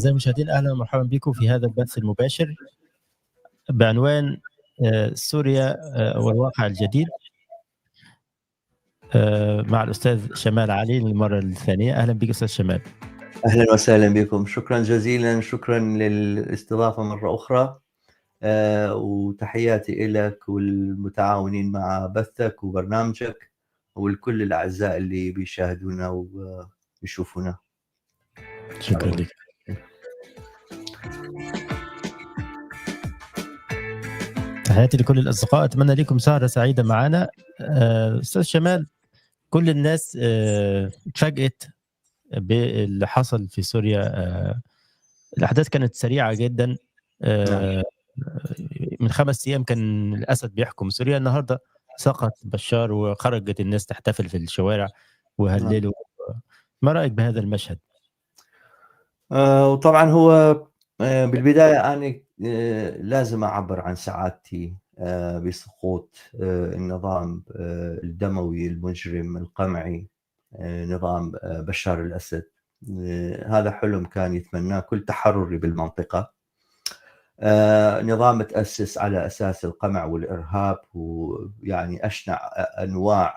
أعزائي المشاهدين، أهلا ومرحبا بكم في هذا البث المباشر بعنوان سوريا والواقع الجديد مع الأستاذ شمال علي للمرة الثانية. أهلا بك أستاذ شمال. أهلا وسهلا بكم، شكرا جزيلا، شكرا للاستضافة مرة أخرى، وتحياتي لك والمتعاونين مع بثك وبرنامجك والكل الأعزاء اللي بيشاهدونا ويشوفونا. شكرا لك. تحياتي لكل الأصدقاء، أتمنى لكم سهرة سعيدة معنا. أستاذ شمال، كل الناس اتفاجئت باللي حصل في سوريا. الأحداث كانت سريعة جدا. من 5 أيام كان الأسد بيحكم سوريا، النهاردة سقط بشار وخرجت الناس تحتفل في الشوارع وهللوا. ما رأيك بهذا المشهد؟ وطبعا هو بالبداية أنا لازم أعبر عن سعادتي بسقوط النظام الدموي المجرم القمعي، نظام بشار الأسد. هذا حلم كان يتمناه كل تحرري بالمنطقة. نظام تأسس على أساس القمع والإرهاب، ويعني أشنع أنواع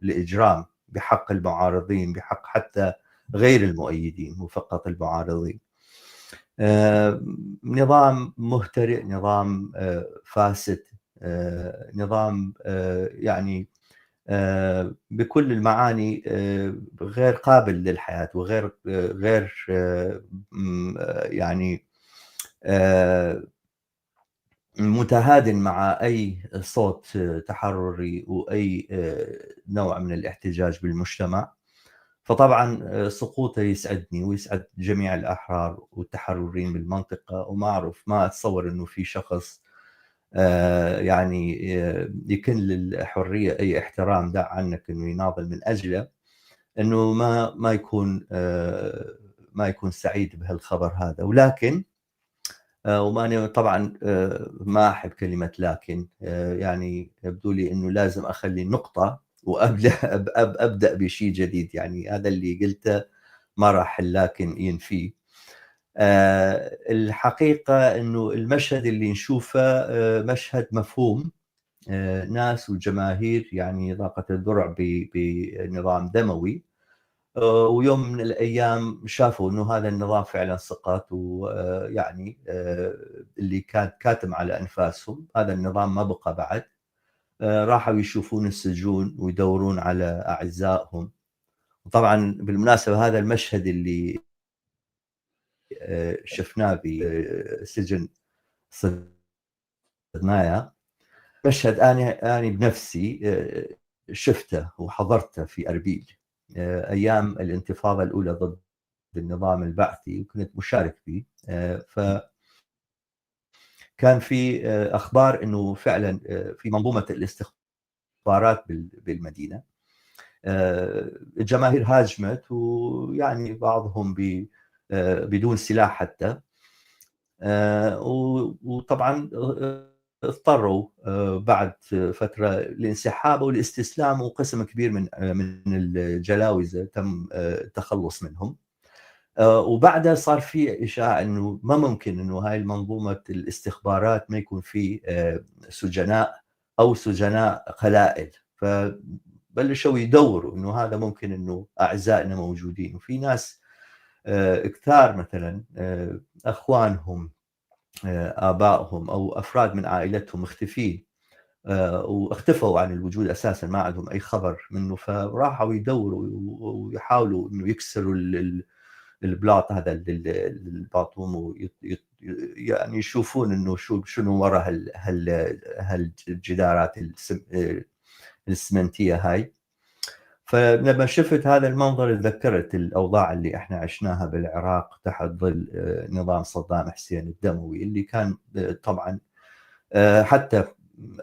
الإجرام بحق المعارضين، بحق حتى غير المؤيدين وفقط المعارضين. نظام مهترئ، نظام فاسد، نظام يعني بكل المعاني غير قابل للحياة، وغير يعني متهادن مع أي صوت تحرري وأي نوع من الاحتجاج بالمجتمع. فطبعا سقوطه يسعدني ويسعد جميع الأحرار والتحررين بالمنطقة، وما أعرف، ما أتصور أنه في شخص يعني يكن للحرية أي احترام دع عنك أنه يناضل من أجله، أنه ما يكون سعيد بهالخبر هذا. ولكن وما طبعا ما أحب كلمة لكن، يعني يبدو لي أنه لازم أخلي نقطة وأبدأ بشيء جديد. يعني هذا اللي قلته ما راح لكن ينفيه. الحقيقة أنه المشهد اللي نشوفه مشهد مفهوم، ناس وجماهير يعني ضاقت الذرع بنظام دموي، ويوم من الأيام شافوا أنه هذا النظام فعلا سقط، ويعني اللي كان كاتم على أنفاسهم هذا النظام ما بقى بعد. راحوا يشوفون السجون ويدورون على أعزائهم. وطبعا بالمناسبة هذا المشهد اللي شفناه بسجن صدنايا، مشهد أنا بنفسي شفته وحضرته في أربيل أيام الانتفاضة الأولى ضد النظام البعثي، وكنت مشارك فيه. فكان في أخبار أنه فعلا في منظومة الاستخبارات بالمدينة الجماهير هاجمت، ويعني بعضهم بدون سلاح حتى، وطبعا اضطروا بعد فترة الانسحاب والاستسلام، وقسم كبير من الجلاوزة تم التخلص منهم. وبعدها صار في إشاعة أنه ما ممكن أنه هاي المنظومة الاستخبارات ما يكون في سجناء أو سجناء قلائل، فبلشوا يدوروا أنه هذا ممكن أنه أعزائنا موجودين. وفي ناس كثار مثلا أخوانهم، آبائهم أو أفراد من عائلتهم مختفين، واختفوا عن الوجود أساسا، ما عندهم أي خبر منه. فراحوا يدوروا ويحاولوا أنه يكسروا البلاط هذا الباطوم، يعني يشوفون أنه شنو وراء هالجدارات السمنتية هاي. فلما شفت هذا المنظر تذكرت الأوضاع اللي احنا عشناها بالعراق تحت ظل نظام صدام حسين الدموي، اللي كان طبعا حتى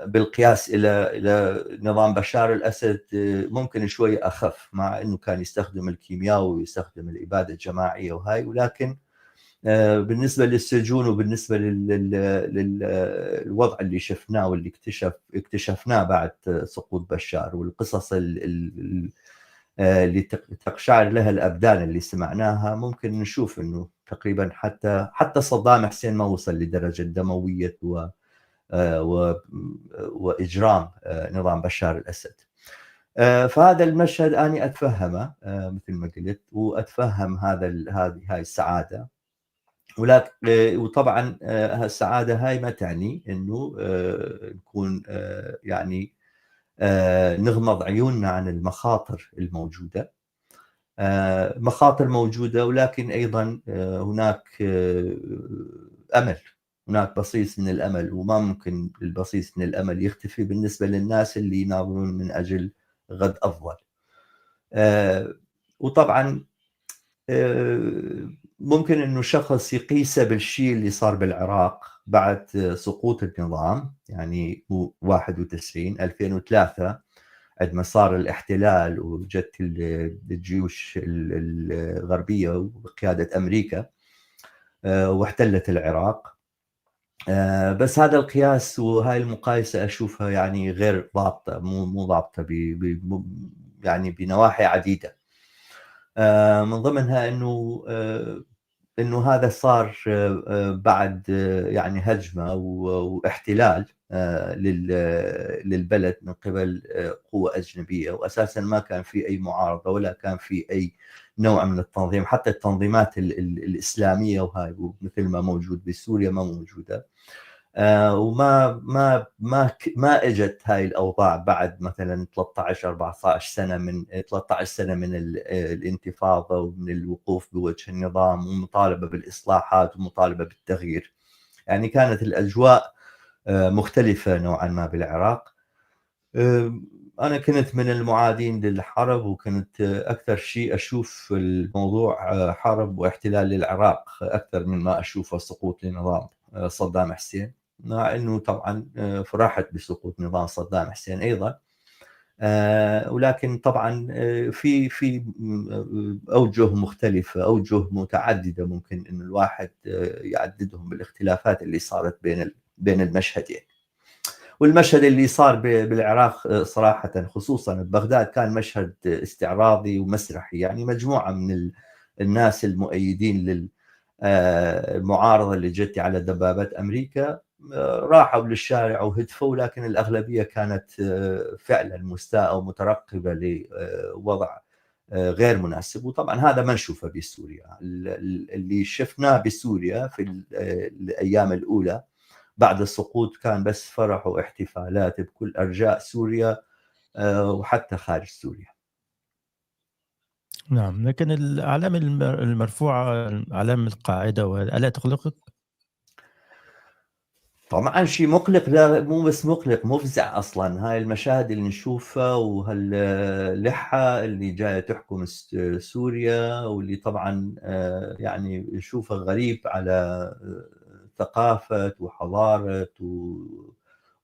بالقياس إلى نظام بشار الأسد ممكن شوي أخف، مع أنه كان يستخدم الكيمياء ويستخدم الإبادة الجماعية وهاي. ولكن بالنسبة للسجون وبالنسبة للوضع اللي شفناه واللي اكتشفناه بعد سقوط بشار، والقصص لتقشعر لها الأبدان اللي سمعناها، ممكن نشوف أنه تقريبا حتى صدام حسين ما وصل لدرجة دموية وإجرام نظام بشار الأسد. فهذا المشهد أنا أتفهمه مثل ما قلت، وأتفهم هاي السعادة، ولكن وطبعا السعادة هاي ما تعني أنه نكون يعني نغمض عيوننا عن المخاطر الموجودة. مخاطر موجودة، ولكن أيضا هناك أمل، هناك بصيص من الأمل، وما ممكن البصيص من الأمل يختفي بالنسبة للناس اللي يناضلون من أجل غد أفضل. وطبعا ممكن أنه شخص يقيسه بالشيء اللي صار بالعراق بعد سقوط النظام، يعني 91 2003 عندما صار الاحتلال وجت الجيوش الغربية بقيادة أمريكا واحتلت العراق. بس هذا القياس وهاي المقايسة أشوفها يعني غير ضابطة، مو ضابطة يعني بنواحي عديدة. من ضمنها انه هذا صار بعد يعني هجمه واحتلال للبلد من قبل قوه اجنبيه، واساسا ما كان في اي معارضه ولا كان في اي نوع من التنظيم، حتى التنظيمات الاسلاميه وهاي مثل ما موجود بسوريا ما موجوده. وما ما ما ما اجت هاي الاوضاع بعد مثلا 14 سنه من 13 سنه من الانتفاضه ومن الوقوف بوجه النظام ومطالبه بالاصلاحات ومطالبه بالتغيير. يعني كانت الاجواء مختلفه نوعا ما بالعراق. انا كنت من المعادين للحرب، وكنت اكثر شيء اشوف الموضوع حرب واحتلال للعراق اكثر من ما اشوفه سقوط لنظام صدام حسين، مع انه طبعا فرحت بسقوط نظام صدام حسين ايضا. ولكن طبعا في اوجه مختلفه، اوجه متعدده ممكن انه الواحد يعددهم بالاختلافات اللي صارت بين المشهدين. والمشهد اللي صار بالعراق صراحه خصوصا ببغداد كان مشهد استعراضي ومسرحي، يعني مجموعه من الناس المؤيدين للمعارضه اللي جت على دبابات امريكا راحوا للشارع وهتفوا، لكن الأغلبية كانت فعلا مستاءة ومترقبة لوضع غير مناسب. وطبعا هذا ما نشوفه بسوريا. اللي شفناه بسوريا في الأيام الأولى بعد السقوط كان بس فرح واحتفالات بكل أرجاء سوريا وحتى خارج سوريا. نعم، لكن الأعلام المرفوعة، أعلام القاعدة، ألا تقلقك؟ طبعا شيء مقلق، لا مو بس مقلق، مفزع اصلا. هاي المشاهد اللي نشوفها وهاللحة اللي جايه تحكم سوريا، واللي طبعا يعني نشوفها غريب على ثقافة وحضارة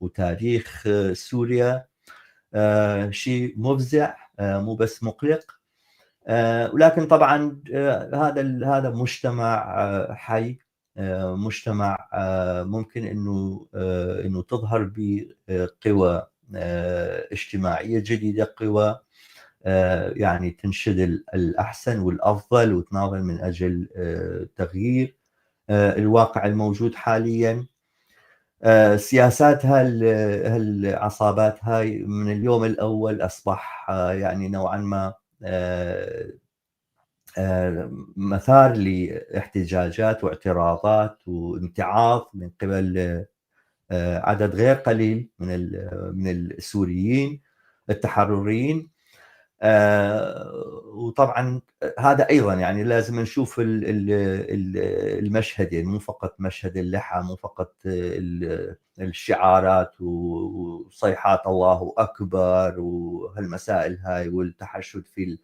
وتاريخ سوريا. شيء مفزع، مو بس مقلق. ولكن طبعا هذا مجتمع حي، مجتمع ممكن انه تظهر بقوى اجتماعيه جديده، قوى يعني تنشد الاحسن والافضل وتناضل من اجل تغيير الواقع الموجود حاليا. سياسات هالعصابات هاي من اليوم الاول اصبح يعني نوعا ما مثار لاحتجاجات واعتراضات وامتعاض من قبل عدد غير قليل من السوريين التحرريين. وطبعا هذا ايضا يعني لازم نشوف المشهدين، مو فقط مشهد اللحى، مو فقط الشعارات وصيحات الله اكبر وهالمسائل هاي والتحشد في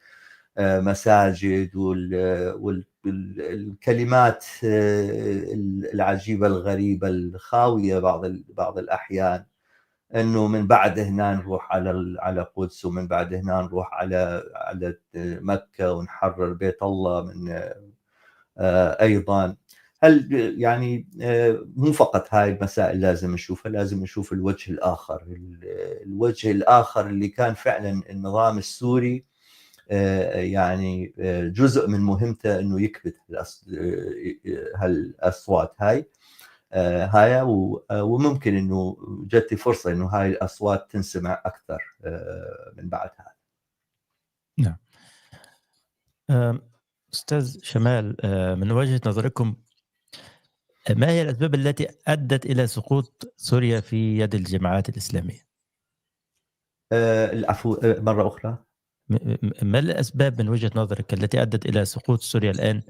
المساجد والكلمات العجيبه الغريبه الخاويه بعض الاحيان، انه من بعد هنا نروح على قدس، ومن بعد هنا نروح على مكه ونحرر بيت الله من ايضا. هل يعني مو فقط هاي المسائل لازم نشوفها، لازم نشوف الوجه الاخر، الوجه الاخر اللي كان فعلا النظام السوري يعني جزء من مهمته انه يكبت هالاصوات هاي وممكن انه جت فرصه انه هاي الاصوات تنسمع اكثر من بعد هذا. نعم. استاذ شمال، من وجهة نظركم ما هي الاسباب التي ادت الى سقوط سوريا في يد الجماعات الاسلاميه؟ العفو، مره اخرى. ما الاسباب من وجهة نظرك التي ادت الى سقوط سوريا الان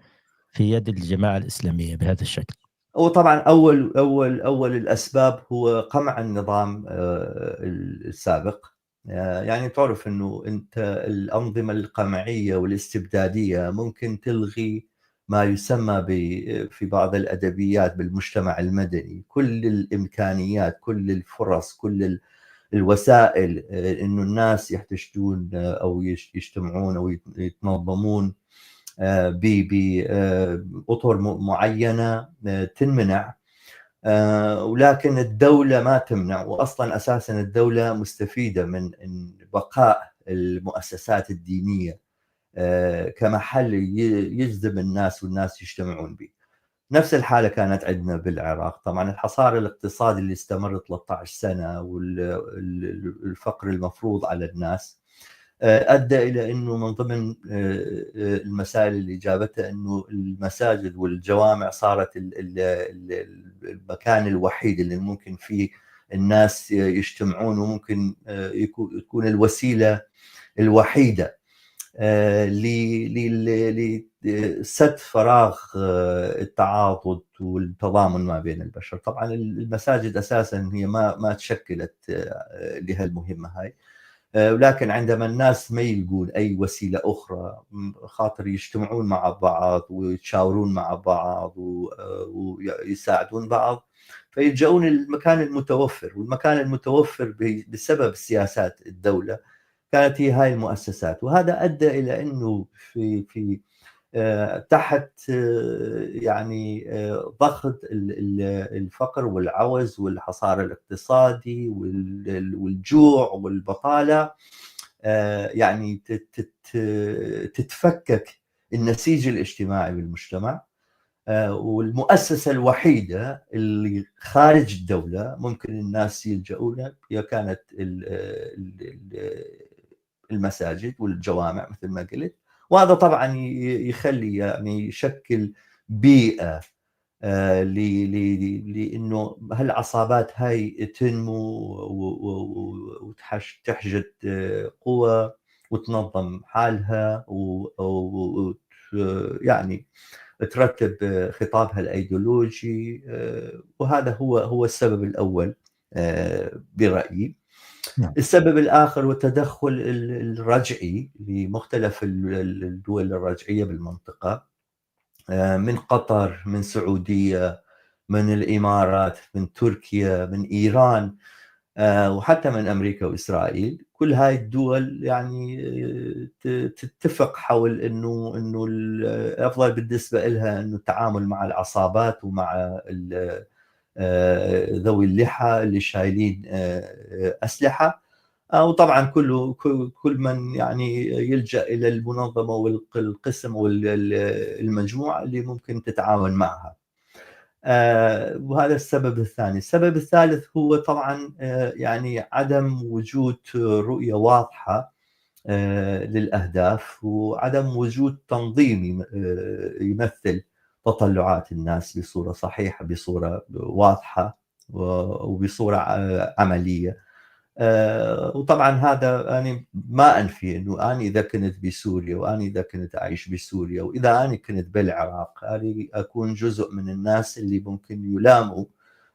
في يد الجماعة الاسلاميه بهذا الشكل؟ وطبعا اول الاسباب هو قمع النظام السابق. يعني تعرف انه انت الانظمه القمعيه والاستبداديه ممكن تلغي ما يسمى في بعض الادبيات بالمجتمع المدني كل الامكانيات، كل الفرص، كل الوسائل انه الناس يحتشدون او يجتمعون او يتنظمون بأطر معينة تنمنع، ولكن الدولة ما تمنع. وأصلا أساسا الدولة مستفيدة من بقاء المؤسسات الدينية كمحل يجذب الناس والناس يجتمعون به. نفس الحالة كانت عندنا بالعراق. طبعا الحصار الاقتصادي اللي استمر 13 سنة والفقر المفروض على الناس أدى إلى أنه من ضمن المسائل اللي جابتها أنه المساجد والجوامع صارت المكان الوحيد اللي ممكن فيه الناس يجتمعون، وممكن يكون الوسيلة الوحيدة لسد فراغ التعاضد والتضامن ما بين البشر. طبعا المساجد أساسا هي ما تشكلت لهالمهمة هاي، ولكن عندما الناس ما يلقون أي وسيلة أخرى خاطر يجتمعون مع بعض ويتشاورون مع بعض ويساعدون بعض، فيلجؤون المكان المتوفر. والمكان المتوفر بسبب سياسات الدولة كانت هي هاي المؤسسات. وهذا أدى إلى أنه في تحت يعني ضغط الفقر والعوز والحصار الاقتصادي والجوع والبطالة، يعني تتفكك النسيج الاجتماعي بالمجتمع. والمؤسسة الوحيدة اللي خارج الدولة ممكن الناس يلجؤونها هي كانت المساجد والجوامع مثل ما قلت. وهذا طبعا يخلي يعني يشكل بيئة لانه هالعصابات هاي تنمو وتحشد قوة وتنظم حالها يعني ترتب خطابها الايديولوجي. وهذا هو السبب الاول برأيي. السبب الآخر هو التدخل الرجعي لمختلف الدول الرجعية بالمنطقة، من قطر، من سعودية، من الإمارات، من تركيا، من إيران، وحتى من أمريكا وإسرائيل. كل هاي الدول يعني تتفق حول إنه الأفضل بالنسبة لها إنه التعامل مع العصابات ومع ذوي اللحى اللي شايلين أسلحة. وطبعا كل من يعني يلجأ إلى المنظمة والقسم والمجموعة اللي ممكن تتعاون معها. وهذا السبب الثاني. السبب الثالث هو طبعا يعني عدم وجود رؤية واضحة للأهداف، وعدم وجود تنظيم يمثل تطلعات الناس بصورة صحيحة، بصورة واضحة وبصورة عملية. وطبعا هذا أنا ما أنفي أنه أنا إذا كنت بسوريا وأنا إذا كنت أعيش بسوريا وإذا أنا كنت بالعراق أنا أكون جزء من الناس اللي ممكن يلاموا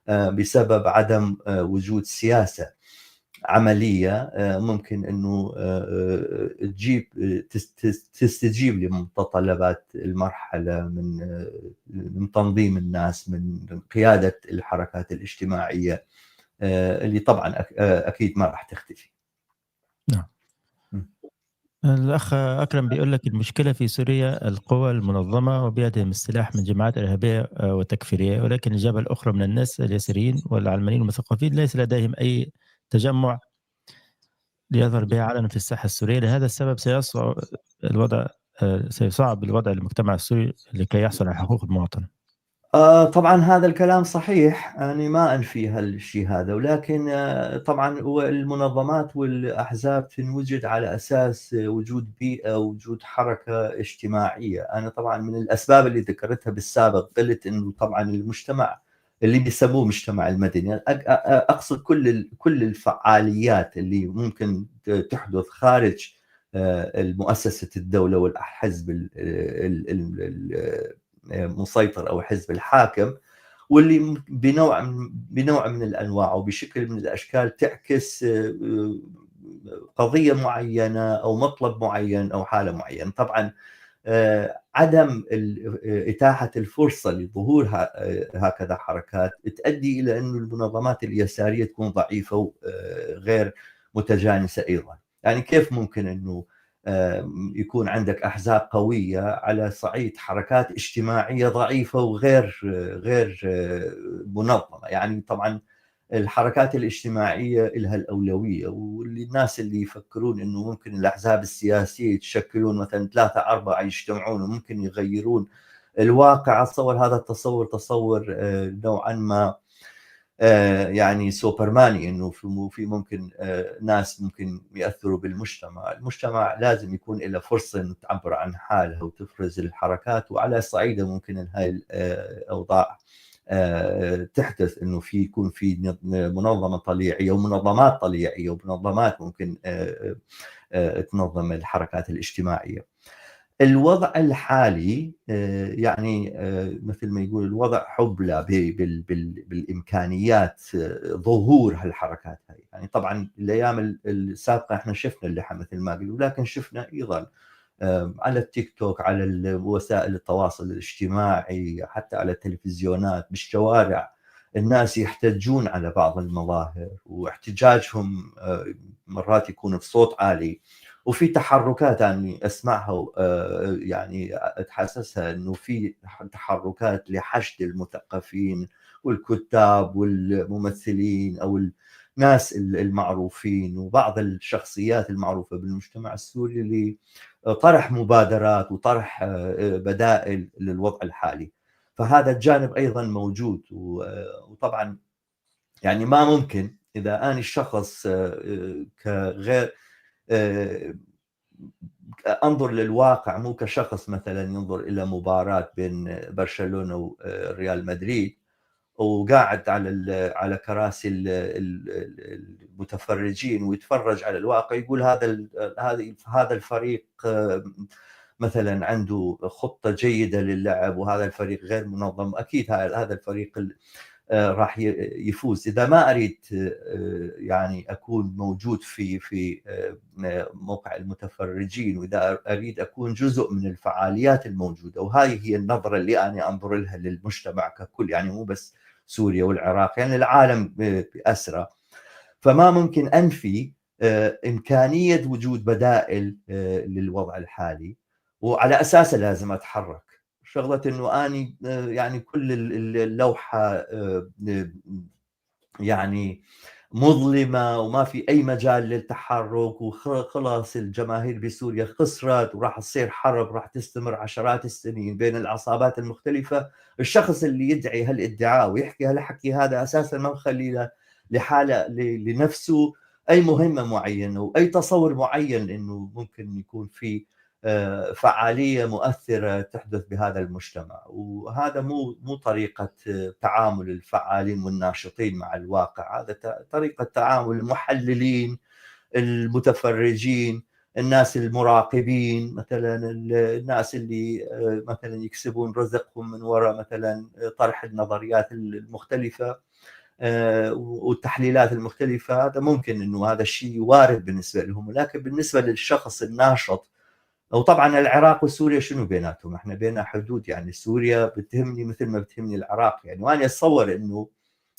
بسبب عدم وجود سياسة عملية ممكن أنه تستجيب لمتطلبات المرحلة من تنظيم الناس، من قيادة الحركات الاجتماعية اللي طبعا أكيد ما راح تختفي. نعم. الأخ أكرم بيقول لك المشكلة في سوريا القوى المنظمة وبيدهم السلاح من جماعات إرهابية وتكفيرية، ولكن الجبهة الأخرى من الناس اليساريين والعلمانيين والمثقفين ليس لديهم أي تجمع ليظهر بها علنا في الساحة السورية. لهذا السبب الوضع سيصعب الوضع للمجتمع السوري لكي يحصل على حقوق المواطنة. طبعا هذا الكلام صحيح، أنا ما أنفي هالشيء هذا، ولكن طبعا المنظمات والأحزاب تنوجد على أساس وجود بيئة ووجود حركة اجتماعية. أنا طبعا من الأسباب اللي ذكرتها بالسابق قلت أنه طبعا المجتمع اللي بيسموه مجتمع المدني، أقصد كل الفعاليات اللي ممكن تحدث خارج المؤسسة الدولة والحزب مسيطر او حزب الحاكم، واللي بنوع من الانواع وبشكل من الاشكال تعكس قضيه معينه او مطلب معين او حاله معينه. طبعا عدم اتاحه الفرصه لظهور هكذا حركات تؤدي الى انه المنظمات اليساريه تكون ضعيفه وغير متجانسه ايضا. يعني كيف ممكن انه يكون عندك احزاب قويه على صعيد حركات اجتماعيه ضعيفه وغير منظمه؟ يعني طبعا الحركات الاجتماعيه لها الاولويه، والناس اللي يفكرون انه ممكن الاحزاب السياسيه يتشكلون مثلا 3-4 يجتمعون وممكن يغيرون الواقع، اتصور هذا التصور تصور نوعا ما يعني سوبرماني، انه في ممكن ناس ممكن ياثروا بالمجتمع. المجتمع لازم يكون له فرصه انه تعبر عن حالها وتفرز الحركات، وعلى صعيده ممكن ان هاي الاوضاع تحدث انه يكون في منظمه طليعيه ومنظمات طليعيه ومنظمات ممكن تنظم الحركات الاجتماعيه. الوضع الحالي يعني مثل ما يقول الوضع حبلى بالامكانيات ظهور هالحركات هاي. يعني طبعا الايام السابقه احنا شفنا اللي مثل ما قلت، ولكن شفنا ايضا على التيك توك، على وسائل التواصل الاجتماعي، حتى على التلفزيونات، بالشوارع، الناس يحتجون على بعض المظاهر، واحتجاجهم مرات يكون بصوت عالي، وفي تحركات يعني اسمعها يعني اتحسسها انه في تحركات لحشد المثقفين والكتاب والممثلين او الناس المعروفين وبعض الشخصيات المعروفة بالمجتمع السوري لطرح مبادرات وطرح بدائل للوضع الحالي. فهذا الجانب ايضا موجود. وطبعا يعني ما ممكن اذا اني الشخص كغير انظر للواقع مو كشخص مثلا ينظر الى مباراه بين برشلونه وريال مدريد وقاعد على كراسي المتفرجين ويتفرج على الواقع، يقول هذا الفريق مثلا عنده خطه جيده للعب وهذا الفريق غير منظم، اكيد هذا الفريق راح يفوز. اذا ما اريد يعني اكون موجود في موقع المتفرجين، واذا اريد اكون جزء من الفعاليات الموجوده، وهذه هي النظره اللي انا انظر لها للمجتمع ككل، يعني مو بس سوريا والعراق، يعني العالم بأسرة. فما ممكن انفي امكانيه وجود بدائل للوضع الحالي، وعلى اساسه لازم اتحرك. شغله انه اني يعني كل اللوحه يعني مظلمه وما في اي مجال للتحرك، وخلاص الجماهير بسوريا خسرت وراح تصير حرب راح تستمر عشرات السنين بين العصابات المختلفه. الشخص اللي يدعي هالادعاء ويحكي هالحكي هذا اساسا ما مخلي لحاله لنفسه اي مهمه معينه واي تصور معين انه ممكن يكون في فعاليه مؤثره تحدث بهذا المجتمع. وهذا مو طريقه تعامل الفعالين والناشطين مع الواقع، هذا طريقه تعامل المحللين، المتفرجين، الناس المراقبين، مثلا الناس اللي مثلا يكسبون رزقهم من وراء مثلا طرح النظريات المختلفه والتحليلات المختلفه. هذا ممكن انه هذا الشيء وارد بالنسبه لهم، ولكن بالنسبه للشخص الناشط، وطبعا العراق وسوريا شنو بيناتهم؟ احنا بيننا حدود، يعني سوريا بتهمني مثل ما بتهمني العراق يعني. وانا اتصور انه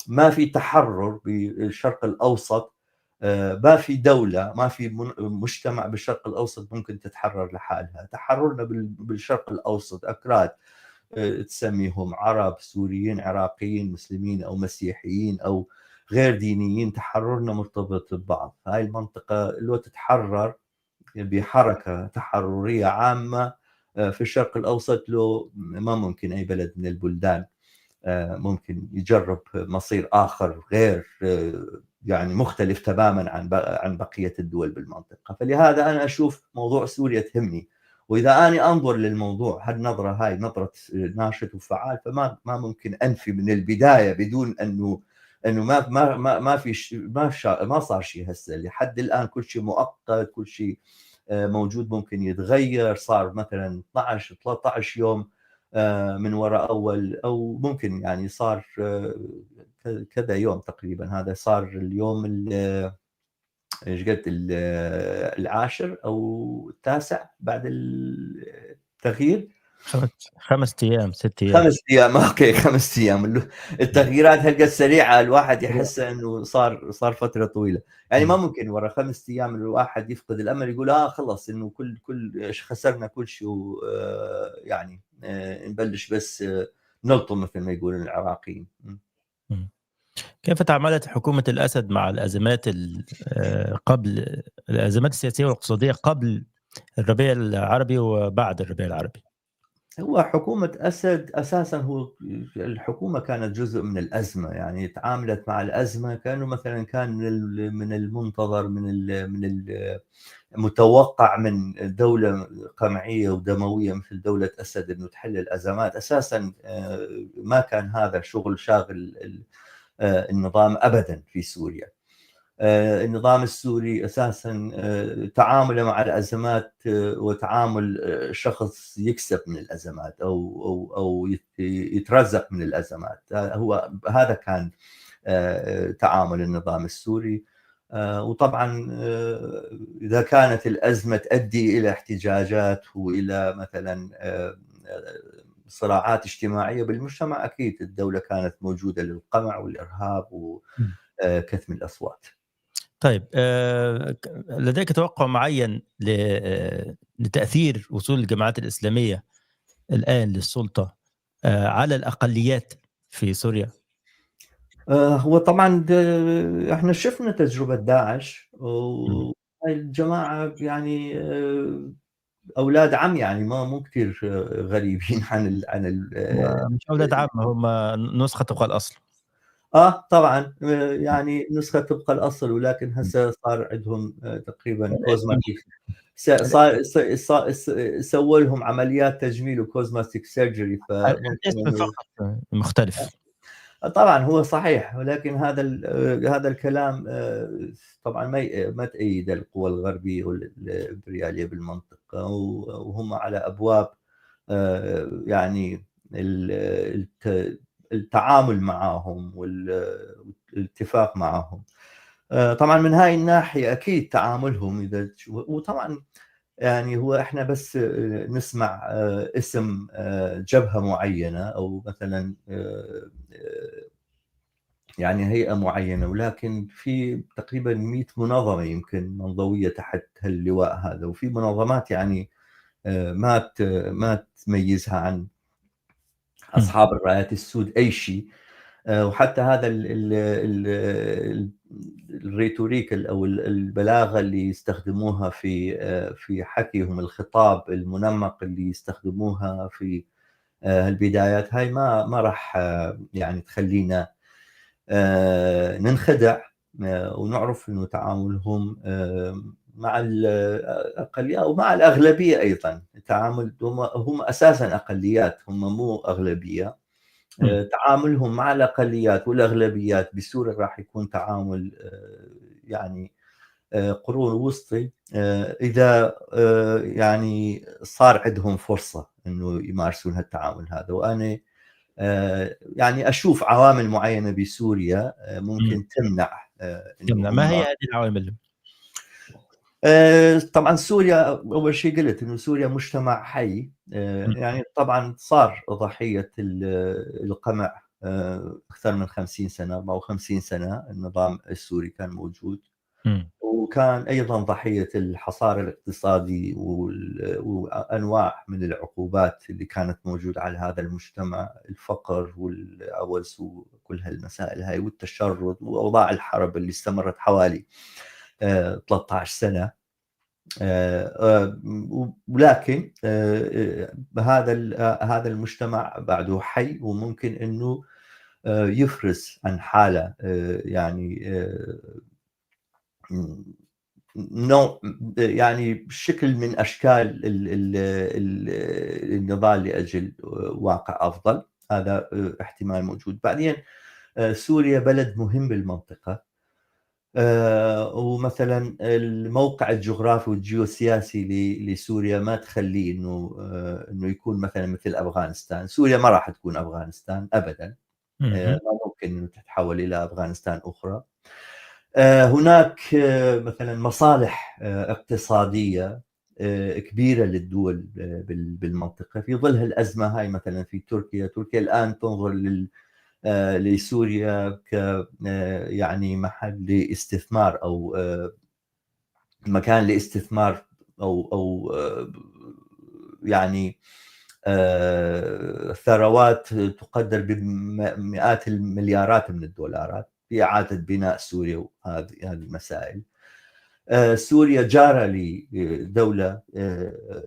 ما في تحرر بالشرق الاوسط، ما في دوله، ما في مجتمع بالشرق الاوسط ممكن تتحرر لحالها. تحررنا بالشرق الاوسط اكراد تسميهم عرب، سوريين، عراقيين، مسلمين او مسيحيين او غير دينيين تحررنا مرتبط ببعض. هاي المنطقة لو تتحرر بحركة تحررية عامة في الشرق الأوسط، لو ما ممكن أي بلد من البلدان ممكن يجرب مصير آخر غير يعني مختلف تماما عن بقية الدول بالمنطقة. فلهذا أنا أشوف موضوع سوريا تهمني، وإذا أنا أنظر للموضوع هالنظرة هاي نظرة ناشط وفعال، فما ممكن أنفي من البداية بدون أنه ما صار شيء هسه لحد الآن. كل شيء مؤقت، كل شيء موجود ممكن يتغير. صار مثلا 12 13 يوم من وراء أول، أو ممكن يعني صار كذا يوم تقريبا. هذا صار اليوم ايش قلت 10 أو 9 بعد التغيير. 5 أيام 6 أيام. 5 أيام اوكي 5 أيام. التغييرات هلقت سريعة، الواحد يحس انه صار فترة طويلة. يعني ما ممكن ورا 5 أيام الواحد يفقد الامل، يقول خلص انه كل خسرنا كل شيء، يعني نبلش بس نلطم مثل ما يقولون العراقيين. كيف تعاملت حكومة الأسد مع الأزمات قبل الأزمات السياسية والاقتصادية قبل الربيع العربي وبعد الربيع العربي؟ هو حكومة أسد أساسا الحكومة كانت جزء من الأزمة، يعني تعاملت مع الأزمة كأنه مثلا كان من المنتظر من المتوقع من دولة قمعية ودموية مثل دولة أسد أنه تحل الأزمات. أساسا ما كان هذا شغل شاغل النظام أبدا في سوريا. النظام السوري أساساً تعامله مع الأزمات وتعامل شخص يكسب من الأزمات أو يترزق من الأزمات. هذا كان تعامل النظام السوري. وطبعاً إذا كانت الأزمة تؤدي إلى احتجاجات وإلى مثلاً صراعات اجتماعية بالمجتمع، أكيد الدولة كانت موجودة للقمع والإرهاب وكتم الأصوات. طيب لديك توقع معين لتأثير وصول الجماعات الإسلامية الآن للسلطة على الأقليات في سوريا؟ هو طبعا احنا شفنا تجربة داعش، وهاي الجماعة يعني أولاد عم، يعني مو كثير غريبين عن مش أولاد عم، هم نسخة طبق الأصل. طبعا يعني نسخة طبق الأصل، ولكن هسه صار عندهم تقريبا كوزماتيك. سووا لهم عمليات تجميل وكوزماتيك سيرجري، فممكن الاسم فقط مختلف. طبعا هو صحيح، ولكن هذا الكلام طبعا ما تأيد القوى الغربية والإمبريالية بالمنطقة، وهم على أبواب يعني التعامل معهم والاتفاق معهم. طبعا من هاي الناحية أكيد تعاملهم وطبعا يعني هو احنا بس نسمع اسم جبهة معينة او مثلا يعني هيئة معينة، ولكن في تقريبا 100 منظمة يمكن منضوية تحت هاللواء هذا، وفي منظمات يعني ما تميزها عن أصحاب الرايات السود أي شيء. وحتى هذا الريتوريك أو البلاغة اللي يستخدموها في حكيهم، الخطاب المنمق اللي يستخدموها في البدايات هاي ما راح يعني تخلينا ننخدع ونعرف انه تعاملهم مع الاقليه ومع الاغلبيه ايضا. التعامل هم اساسا اقليات، هم مو اغلبيه. تعاملهم مع الاقليات والاغلبيات بسوريا راح يكون تعامل يعني قرون وسطي، اذا يعني صار عندهم فرصه انه يمارسون هالتعامل هذا. وانا يعني اشوف عوامل معينه بسوريا ممكن تمنع انه ما هي هم هذه العوامل؟ طبعا سوريا اول شيء قلت انه سوريا مجتمع حي. يعني طبعا صار ضحيه القمع اكثر من 50 سنه 54 سنه النظام السوري كان موجود. وكان ايضا ضحيه الحصار الاقتصادي وانواع من العقوبات اللي كانت موجوده على هذا المجتمع، الفقر والعوز وكل هالمسائل هاي والتشرد وأوضاع الحرب اللي استمرت حوالي 13 سنة. ولكن هذا المجتمع بعده حي وممكن انه يفرز عن حاله يعني نوع يعني شكل من اشكال النضال لاجل واقع افضل. هذا احتمال موجود. بعدين سوريا بلد مهم بالمنطقه، ومثلا الموقع الجغرافي والجيوسياسي لسوريا ما تخليه انه يكون مثلا مثل افغانستان. سوريا ما راح تكون افغانستان ابدا، ما ممكن انه تتحول الى افغانستان اخرى. هناك مثلا مصالح اقتصاديه كبيره للدول بالمنطقه في ظل الازمه هاي. مثلا في تركيا الان تنظر لسوريا ك يعني محل لاستثمار او مكان لاستثمار او يعني ثروات تقدر بمئات المليارات من الدولارات في إعادة بناء سوريا وهذه المسائل. سوريا جارة لدولة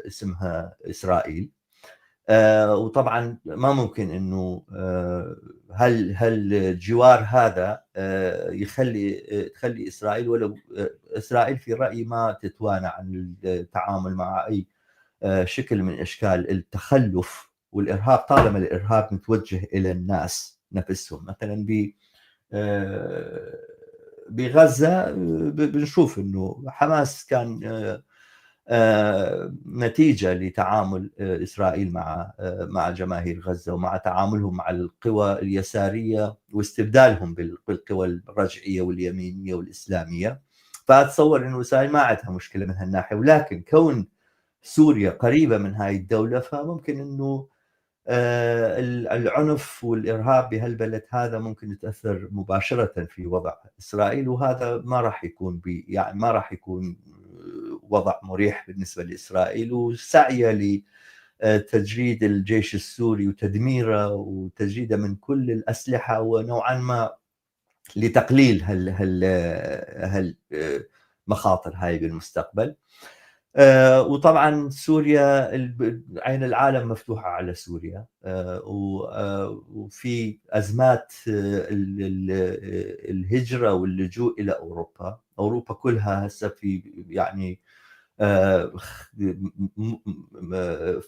اسمها إسرائيل، وطبعا ما ممكن انه هل جوار هذا تخلي اسرائيل، ولو اسرائيل في رايي ما تتوانى عن التعامل مع اي شكل من اشكال التخلف والارهاب طالما الارهاب متوجه الى الناس نفسهم. مثلا بغزه بنشوف انه حماس كان نتيجة لتعامل إسرائيل مع جماهير غزة ومع تعاملهم مع القوى اليسارية واستبدالهم بالقوى الرجعية واليمينية والإسلامية. فأتصور أنه إسرائيل ما عندها مشكلة من هالناحية، ولكن كون سوريا قريبة من هاي الدولة فممكن أنه العنف والإرهاب بهالبلد هذا ممكن يتأثر مباشرة في وضع إسرائيل، وهذا ما راح يكون يعني ما راح يكون وضع مريح بالنسبة لإسرائيل. وسعي لتجريد الجيش السوري وتدميره وتجريده من كل الأسلحة ونوعا ما لتقليل هالمخاطر هاي بالمستقبل. وطبعا سوريا عين العالم مفتوحة على سوريا، وفي أزمات الهجرة واللجوء إلى أوروبا كلها هسه في يعني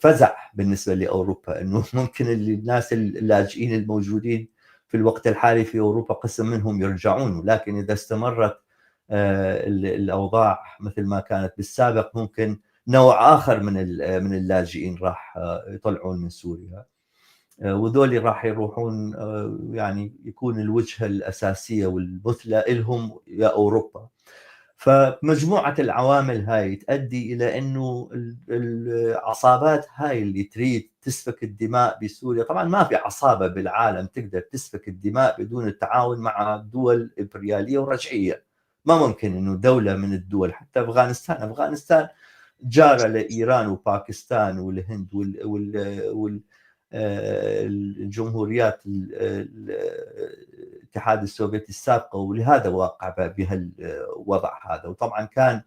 فزع بالنسبة لأوروبا أنه ممكن الناس اللاجئين الموجودين في الوقت الحالي في أوروبا قسم منهم يرجعون، لكن إذا استمرت الأوضاع مثل ما كانت بالسابق ممكن نوع آخر من اللاجئين راح يطلعون من سوريا، وذولي راح يروحون يعني يكون الوجهة الأساسية والمثلى لهم يا أوروبا. فمجموعة العوامل هاي تؤدي إلى أنه العصابات هاي اللي تريد تسفك الدماء بسوريا، طبعا ما في عصابة بالعالم تقدر تسفك الدماء بدون التعاون مع دول إمبريالية ورجعية. ما ممكن أنه دولة من الدول، حتى أفغانستان جارة لإيران وباكستان والهند الجمهوريات الاتحاد السوفيتي السابقة، ولهذا واقع بهالوضع هذا. وطبعا كان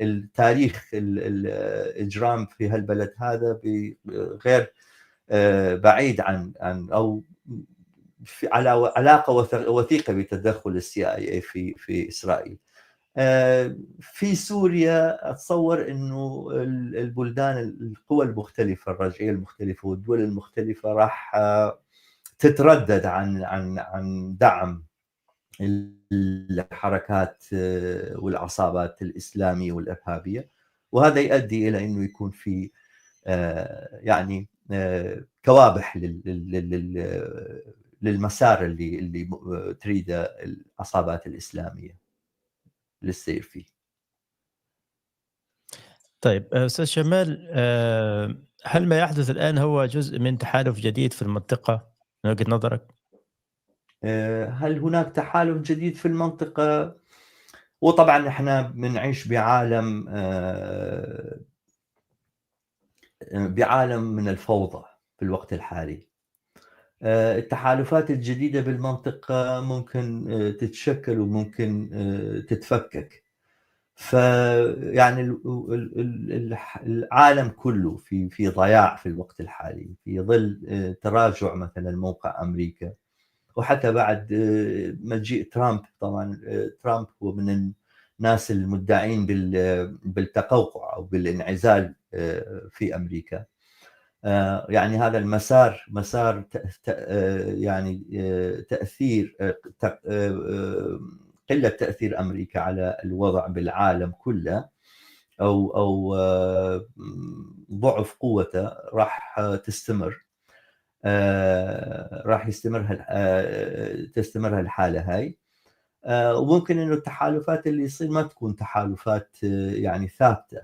التاريخ الإجرام في هالبلد هذا غير بعيد عن أو على علاقة وثيقة بتدخل الCIA في إسرائيل. في سوريا أتصور أنه البلدان القوى المختلفة الرجعية المختلفة والدول المختلفة راح تتردد عن دعم الحركات والعصابات الإسلامية والإرهابية، وهذا يؤدي إلى أنه يكون في يعني كوابح للمسار اللي تريده العصابات الإسلامية للسير فيه. طيب أستاذ شمال، هل ما يحدث الآن هو جزء من تحالف جديد في المنطقة من وجهة نظرك؟ هل هناك تحالف جديد في المنطقة؟ وطبعا احنا بنعيش بعالم من الفوضى في الوقت الحالي. التحالفات الجديدة بالمنطقة ممكن تتشكل وممكن تتفكك. فيعني العالم كله في ضياع في الوقت الحالي في ظل تراجع مثلا موقع أمريكا، وحتى بعد مجيء ترامب. طبعا ترامب هو من الناس المدعين بالتقوقع أو بالانعزال في أمريكا. يعني هذا المسار مسار يعني تأثير قلة تأثير أمريكا على الوضع بالعالم كله، أو ضعف قوته راح تستمر. راح تستمر الحالة هاي. وممكن إنه التحالفات اللي يصير ما تكون تحالفات يعني ثابتة.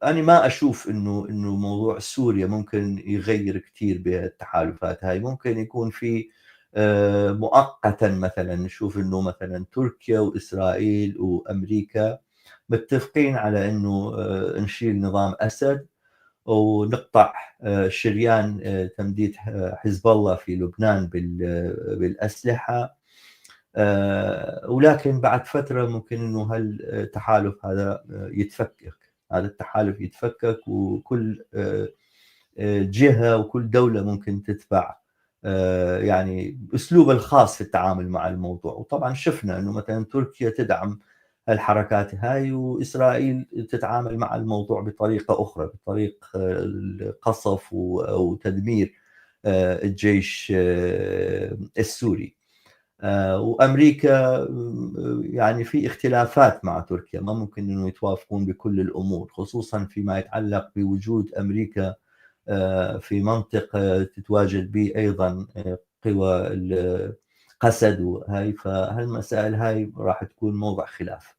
أنا ما أشوف إنه موضوع سوريا ممكن يغير كتير بالتحالفات هاي. ممكن يكون في مؤقتا مثلا نشوف إنه مثلا تركيا وإسرائيل وأمريكا متفقين على إنه نشيل نظام أسد ونقطع شريان تمديد حزب الله في لبنان بالأسلحة. ولكن بعد فترة ممكن إنه هالتحالف هذا يتفكك. هذا التحالف يتفكك، وكل جهة وكل دولة ممكن تتبع يعني أسلوب الخاص في التعامل مع الموضوع. وطبعا شفنا إنه مثلا تركيا تدعم الحركات هاي، وإسرائيل تتعامل مع الموضوع بطريقة أخرى، بطريق القصف وتدمير الجيش السوري. وأمريكا يعني في اختلافات مع تركيا، ما ممكن أنه يتوافقون بكل الأمور، خصوصا فيما يتعلق بوجود أمريكا في منطقة تتواجد به أيضا قوى القسد وهاي. فهالمسائل هاي راح تكون موضع خلاف.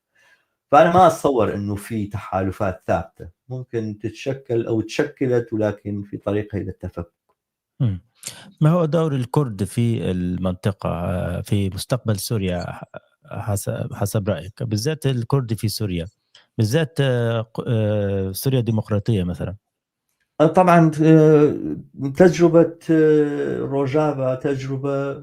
فأنا ما أتصور أنه في تحالفات ثابتة، ممكن تتشكل أو تشكلت ولكن في طريقها إلى التفكك. ما هو دور الكرد في المنطقة في مستقبل سوريا حسب رأيك، بالذات الكرد في سوريا، بالذات سوريا الديمقراطية مثلا؟ طبعا تجربة روجافا تجربة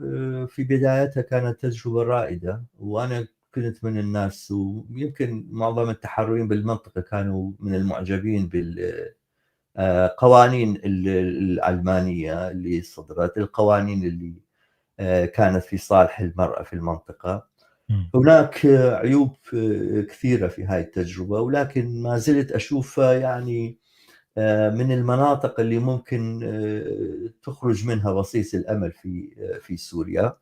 في بدايتها كانت تجربة رائدة، وأنا كنت من الناس، ويمكن معظم التحررين بالمنطقة كانوا من المعجبين بالقوانين العلمانية اللي صدرت، القوانين اللي كانت في صالح المرأة في المنطقة. هناك عيوب كثيرة في هاي التجربة، ولكن ما زلت أشوفها يعني من المناطق اللي ممكن تخرج منها بصيص الأمل في سوريا.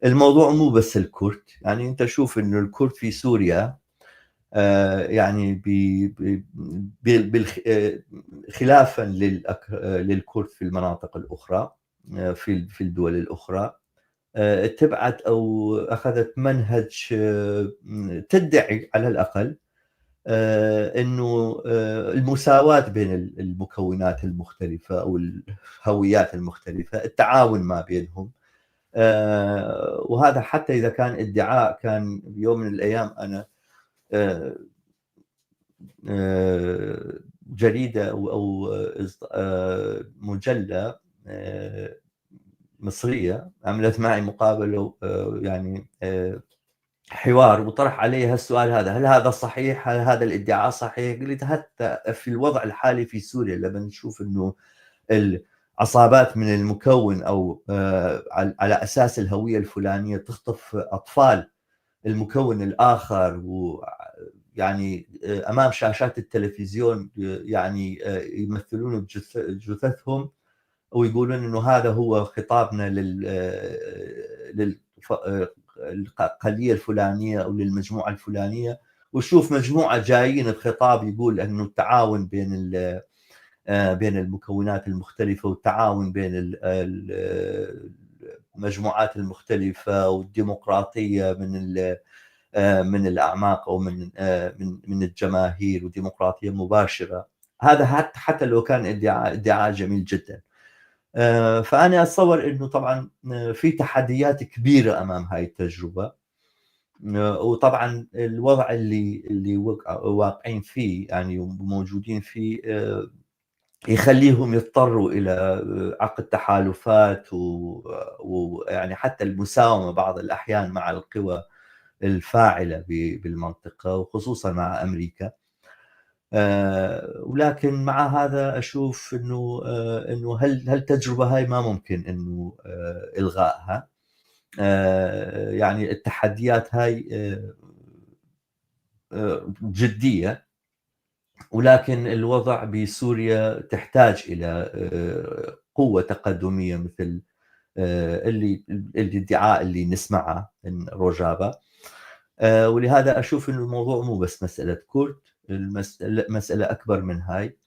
الموضوع مو بس الكرد، يعني أنت شوف إنه الكرد في سوريا يعني خلافا للكرد في المناطق الأخرى في الدول الأخرى اتبعت أو أخذت منهج تدعي على الأقل انه المساواة بين المكونات المختلفة او الهويات المختلفة، التعاون ما بينهم. وهذا حتى اذا كان ادعاء، كان بيوم من الايام انا جريدة او مجلة مصرية عملت معي مقابلة، يعني حوار، وطرح عليه السؤال هذا: هل هذا صحيح؟ هل هذا الادعاء صحيح؟ قلت حتى في الوضع الحالي في سوريا لما نشوف انه العصابات من المكون او على اساس الهوية الفلانية تخطف اطفال المكون الاخر، ويعني امام شاشات التلفزيون يعني يمثلون بجثثهم، ويقولون انه هذا هو خطابنا للقضية الفلانية أو للمجموعة الفلانية. وشوف مجموعة جايين بخطاب يقول أنه التعاون بين المكونات المختلفة، والتعاون بين المجموعات المختلفة، والديمقراطية من الأعماق أو من الجماهير، وديمقراطية مباشرة. هذا حتى لو كان ادعاء جميل جدا. فأنا أتصور أنه طبعا في تحديات كبيرة أمام هاي التجربة. وطبعا الوضع اللي واقعين فيه يعني وموجودين فيه يخليهم يضطروا إلى عقد تحالفات ويعني حتى المساومة بعض الأحيان مع القوى الفاعلة بالمنطقة وخصوصا مع أمريكا. ولكن مع هذا أشوف إنه هل التجربة هاي ما ممكن إنه إلغائها. يعني التحديات هاي جدية، ولكن الوضع بسوريا تحتاج إلى قوة تقدمية مثل الادعاء اللي نسمعه من روجافا. ولهذا أشوف إنه الموضوع مو بس مسألة كرد، المسألة أكبر من هاي.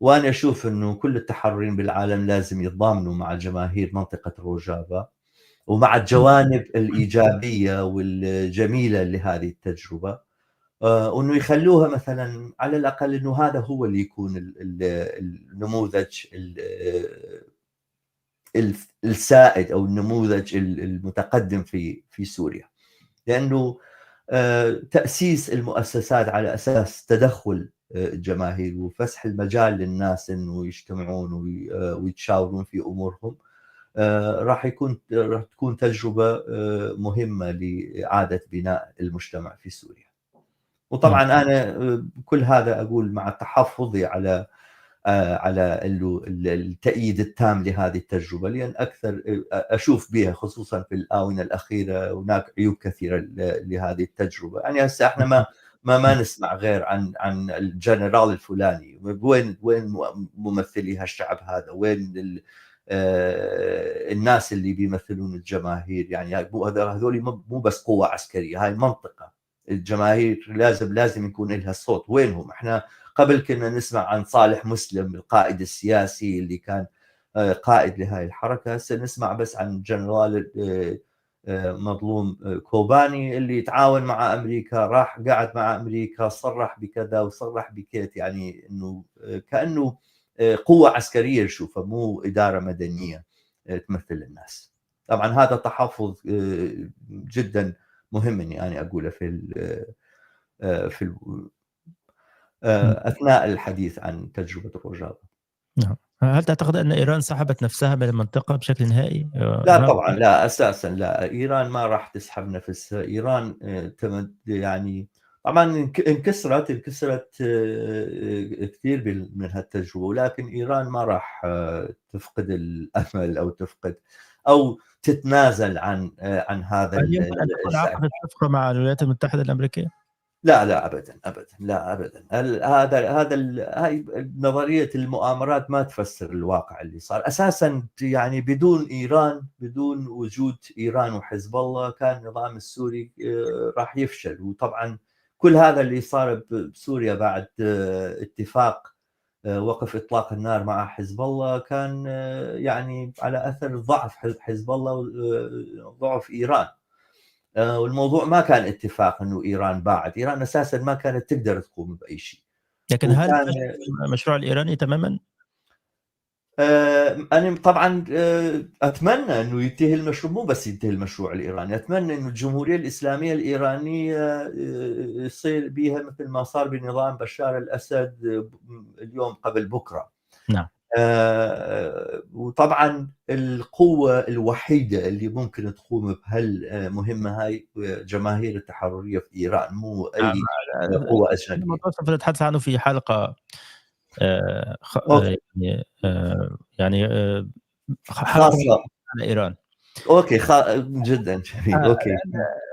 وأنا أشوف إنه كل التحررين بالعالم لازم يتضامنوا مع جماهير منطقة روجافا ومع الجوانب الإيجابية والجميلة لهذه التجربة، وإنه يخلوها مثلا على الأقل إنه هذا هو اللي يكون النموذج السائد أو النموذج المتقدم في سوريا. لأنه تأسيس المؤسسات على أساس تدخل الجماهير وفسح المجال للناس إنه يجتمعون ويتشاورون في أمورهم راح تكون تجربة مهمة لإعادة بناء المجتمع في سوريا. وطبعا أنا كل هذا أقول مع تحفظي على التأييد التام لهذه التجربة، لأن أكثر أشوف بها خصوصا في الآونة الأخيرة هناك عيوب كثيرة لهذه التجربة. يعني هسه احنا ما نسمع غير عن الجنرال الفلاني. وين ممثلي هالشعب هذا؟ وين الناس اللي بيمثلون الجماهير؟ يعني هذول مو بس قوة عسكرية، هاي منطقة الجماهير لازم يكون لها صوت. وينهم؟ احنا قبل كنا نسمع عن صالح مسلم القائد السياسي اللي كان قائد لهذه الحركة، هسه نسمع بس عن جنرال مظلوم كوباني اللي يتعاون مع أمريكا، راح قاعد مع أمريكا، صرح بكذا وصرح بكيت. يعني إنه كأنه قوة عسكرية نشوفها، مو إدارة مدنية تمثل الناس. طبعا هذا تحفظ جدا مهم اني انا اقوله في اثناء الحديث عن تجربه روجافا. نعم. هل تعتقد ان ايران سحبت نفسها من المنطقه بشكل نهائي؟ لا طبعا، لا اساسا، لا. ايران ما راح تسحب نفسها. ايران يعني طبعا انكسرت كثير من هالتجربه، ولكن ايران ما راح تفقد الامل او تفقد او تتنازل عن هذا هل يمكن ان تكون عقدت صفقه مع الولايات المتحده الامريكيه؟ لا ابدا، لا ابدا. هاي نظريه المؤامرات ما تفسر الواقع اللي صار اساسا. يعني بدون ايران، بدون وجود ايران وحزب الله، كان النظام السوري راح يفشل. وطبعا كل هذا اللي صار بسوريا بعد اتفاق وقف اطلاق النار مع حزب الله كان يعني على اثر ضعف حزب الله وضعف ايران. والموضوع ما كان اتفاق انه ايران باعت. ايران اساسا ما كانت تقدر تقوم باي شيء. لكن هل المشروع الايراني تماما؟ انا طبعا اتمنى انه ينتهي المشروع. مو بس ينتهي المشروع الايراني، اتمنى انه الجمهوريه الاسلاميه الايرانيه يصير بها مثل ما صار بنظام بشار الاسد اليوم قبل بكره. نعم. وطبعا القوة الوحيدة اللي ممكن تقوم بهالمهمة هاي جماهير التحررية في إيران، مو أي قوة أجنبية. الموضوع سوف نتحدث عنه في حلقة يعني خاصة على إيران. أوكي، جدا جميل. أوكي.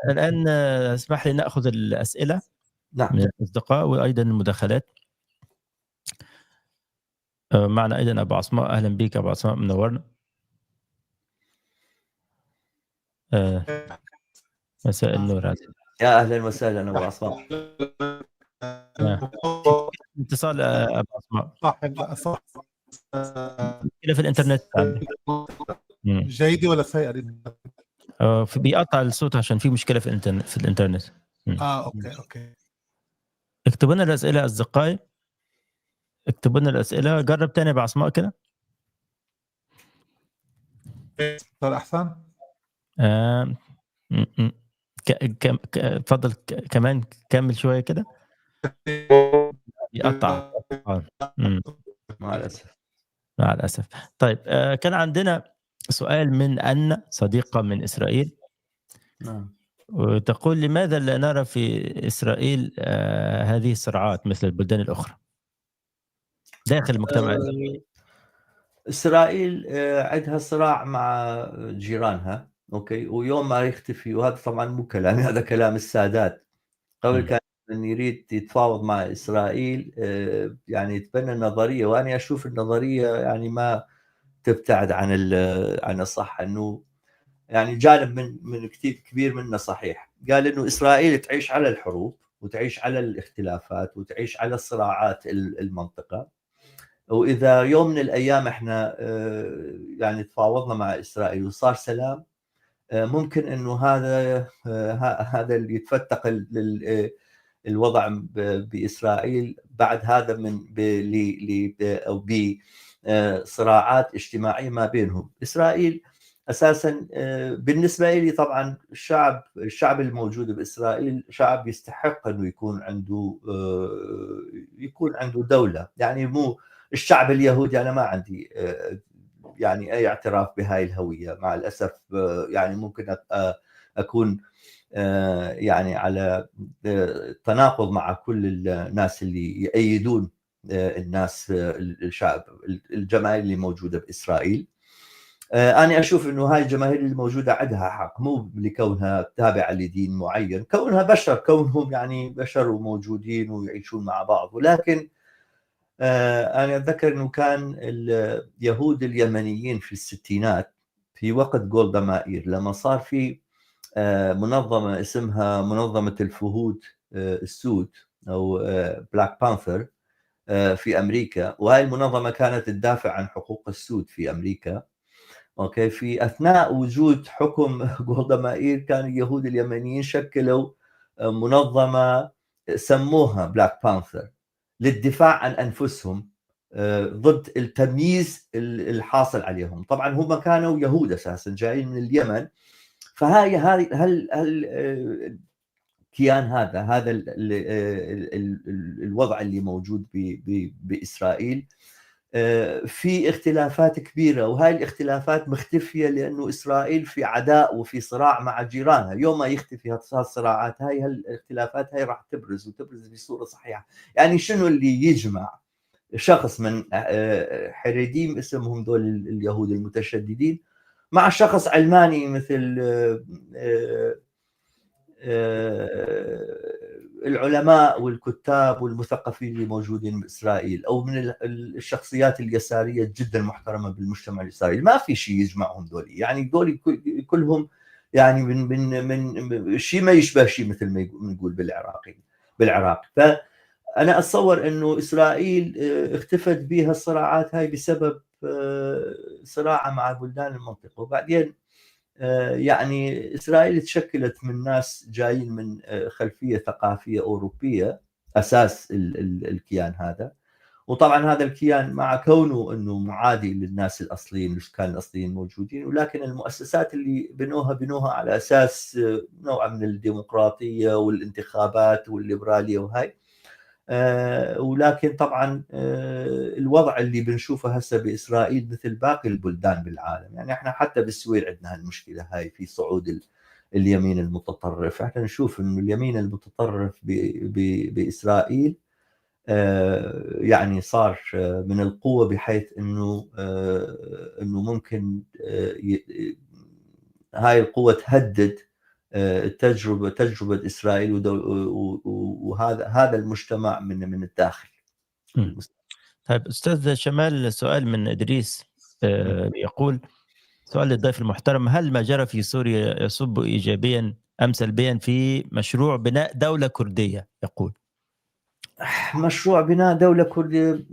الآن اسمح لي نأخذ الأسئلة نعم. من الأصدقاء وأيضا المداخلات. معنا أيضا أبو عصماء. أهلا بك أبو عصماء، منورنا. مساء النور. يا أهلا وسهلا أبو عصماء. اتصال أبو عصماء. مشكلة في الإنترنت عندك. جيدة ولا سيئة؟ في بيقطع الصوت عشان في مشكلة في الإنترنت. اوكي. اكتبوا لنا الأسئلة أصدقائي، اكتبوا لنا الأسئلة. جرب تاني أبو عصماء كده. صار أحسن؟ اتفضل كمان كمل شوية كده. يقطع. مع الأسف. مع الأسف. طيب كان عندنا سؤال من أن صديقة من إسرائيل، نعم. وتقول: لماذا لا نرى في إسرائيل هذه الصراعات مثل البلدان الأخرى داخل المجتمع الدولي؟ إسرائيل عندها صراع مع جيرانها، أوكي، ويوم ما يختفي، وهذا طبعا مو كلامي، هذا كلام السادات. قبل كان من يريد يتفاوض مع إسرائيل يعني يتبنى نظرية، وأنا أشوف النظرية يعني ما تبتعد عن الصح، إنه يعني جانب من كتير كبير منه صحيح. قال إنه إسرائيل تعيش على الحروب وتعيش على الاختلافات وتعيش على الصراعات المنطقة، وإذا يوم من الأيام إحنا يعني تفاوضنا مع إسرائيل وصار سلام، ممكن إنه هذا اللي يتفتق الوضع بإسرائيل بعد هذا من أو بصراعات اجتماعية ما بينهم. إسرائيل أساسا بالنسبة لي طبعا الشعب الموجود بإسرائيل شعب يستحق أنه يكون عنده دولة. يعني مو الشعب اليهودي، أنا ما عندي يعني أي اعتراف بهاي الهوية مع الأسف. يعني ممكن أكون يعني على تناقض مع كل الناس اللي يأيدون الناس الشعب الجماهير اللي موجودة بإسرائيل. أنا أشوف إنه هاي الجماهير اللي موجودة عندها حق، مو لكونها تابعة لدين معين، كونها بشر، كونهم يعني بشر وموجودين ويعيشون مع بعض. ولكن أنا أتذكر إنه كان اليهود اليمنيين في الستينات في وقت جولدا مائير، لما صار في منظمة اسمها منظمة الفهود السود أو بلاك بانثر في أمريكا، وهاي المنظمة كانت تدافع عن حقوق السود في أمريكا. أوكي، في أثناء وجود حكم جولدا مائير كان اليهود اليمنيين شكلوا منظمة سموها بلاك بانثر للدفاع عن أنفسهم ضد التمييز الحاصل عليهم. طبعا هم كانوا يهود أساسا جايين من اليمن، فهاي الكيان هذا الوضع اللي موجود بإسرائيل في اختلافات كبيرة، وهاي الاختلافات مختفية لأنه إسرائيل في عداء وفي صراع مع جيرانها. يوم ما يختفي هالصراعات هاي، الاختلافات هاي راح تبرز بصورة صحيحة. يعني شنو اللي يجمع شخص من حريديم اسمهم دول اليهود المتشددين مع شخص علماني مثل العلماء والكتاب والمثقفين اللي موجودين بإسرائيل، أو من الشخصيات اليسارية جدا محترمة بالمجتمع الإسرائيلي؟ ما في شيء يجمعهم دولي. يعني دولي كلهم يعني من شيء ما يشبه شيء، مثل ما نقول بالعراق. فأنا أتصور أنه إسرائيل اختفت بها الصراعات هاي بسبب صراعها مع بلدان المنطقة. وبعدين يعني إسرائيل تشكلت من ناس جايين من خلفية ثقافية أوروبية أساس الكيان هذا. وطبعا هذا الكيان مع كونه أنه معادي للناس الأصليين، السكان الأصليين موجودين، ولكن المؤسسات اللي بنوها على أساس نوع من الديمقراطية والانتخابات والليبرالية وهاي. ولكن طبعا الوضع اللي بنشوفه هسه بإسرائيل مثل باقي البلدان بالعالم. يعني احنا حتى بالسويد عندنا المشكلة هاي في صعود اليمين المتطرف. احنا نشوف انه اليمين المتطرف بإسرائيل يعني صار من القوة، بحيث انه ممكن هاي القوة تهدد تجربة إسرائيل وهذا المجتمع من الداخل. طيب أستاذ شمال، سؤال من إدريس يقول: سؤال للضيف المحترم: هل ما جرى في سوريا يصب إيجابيا أم سلبيا في مشروع بناء دولة كردية؟ يقول مشروع بناء دولة كردية،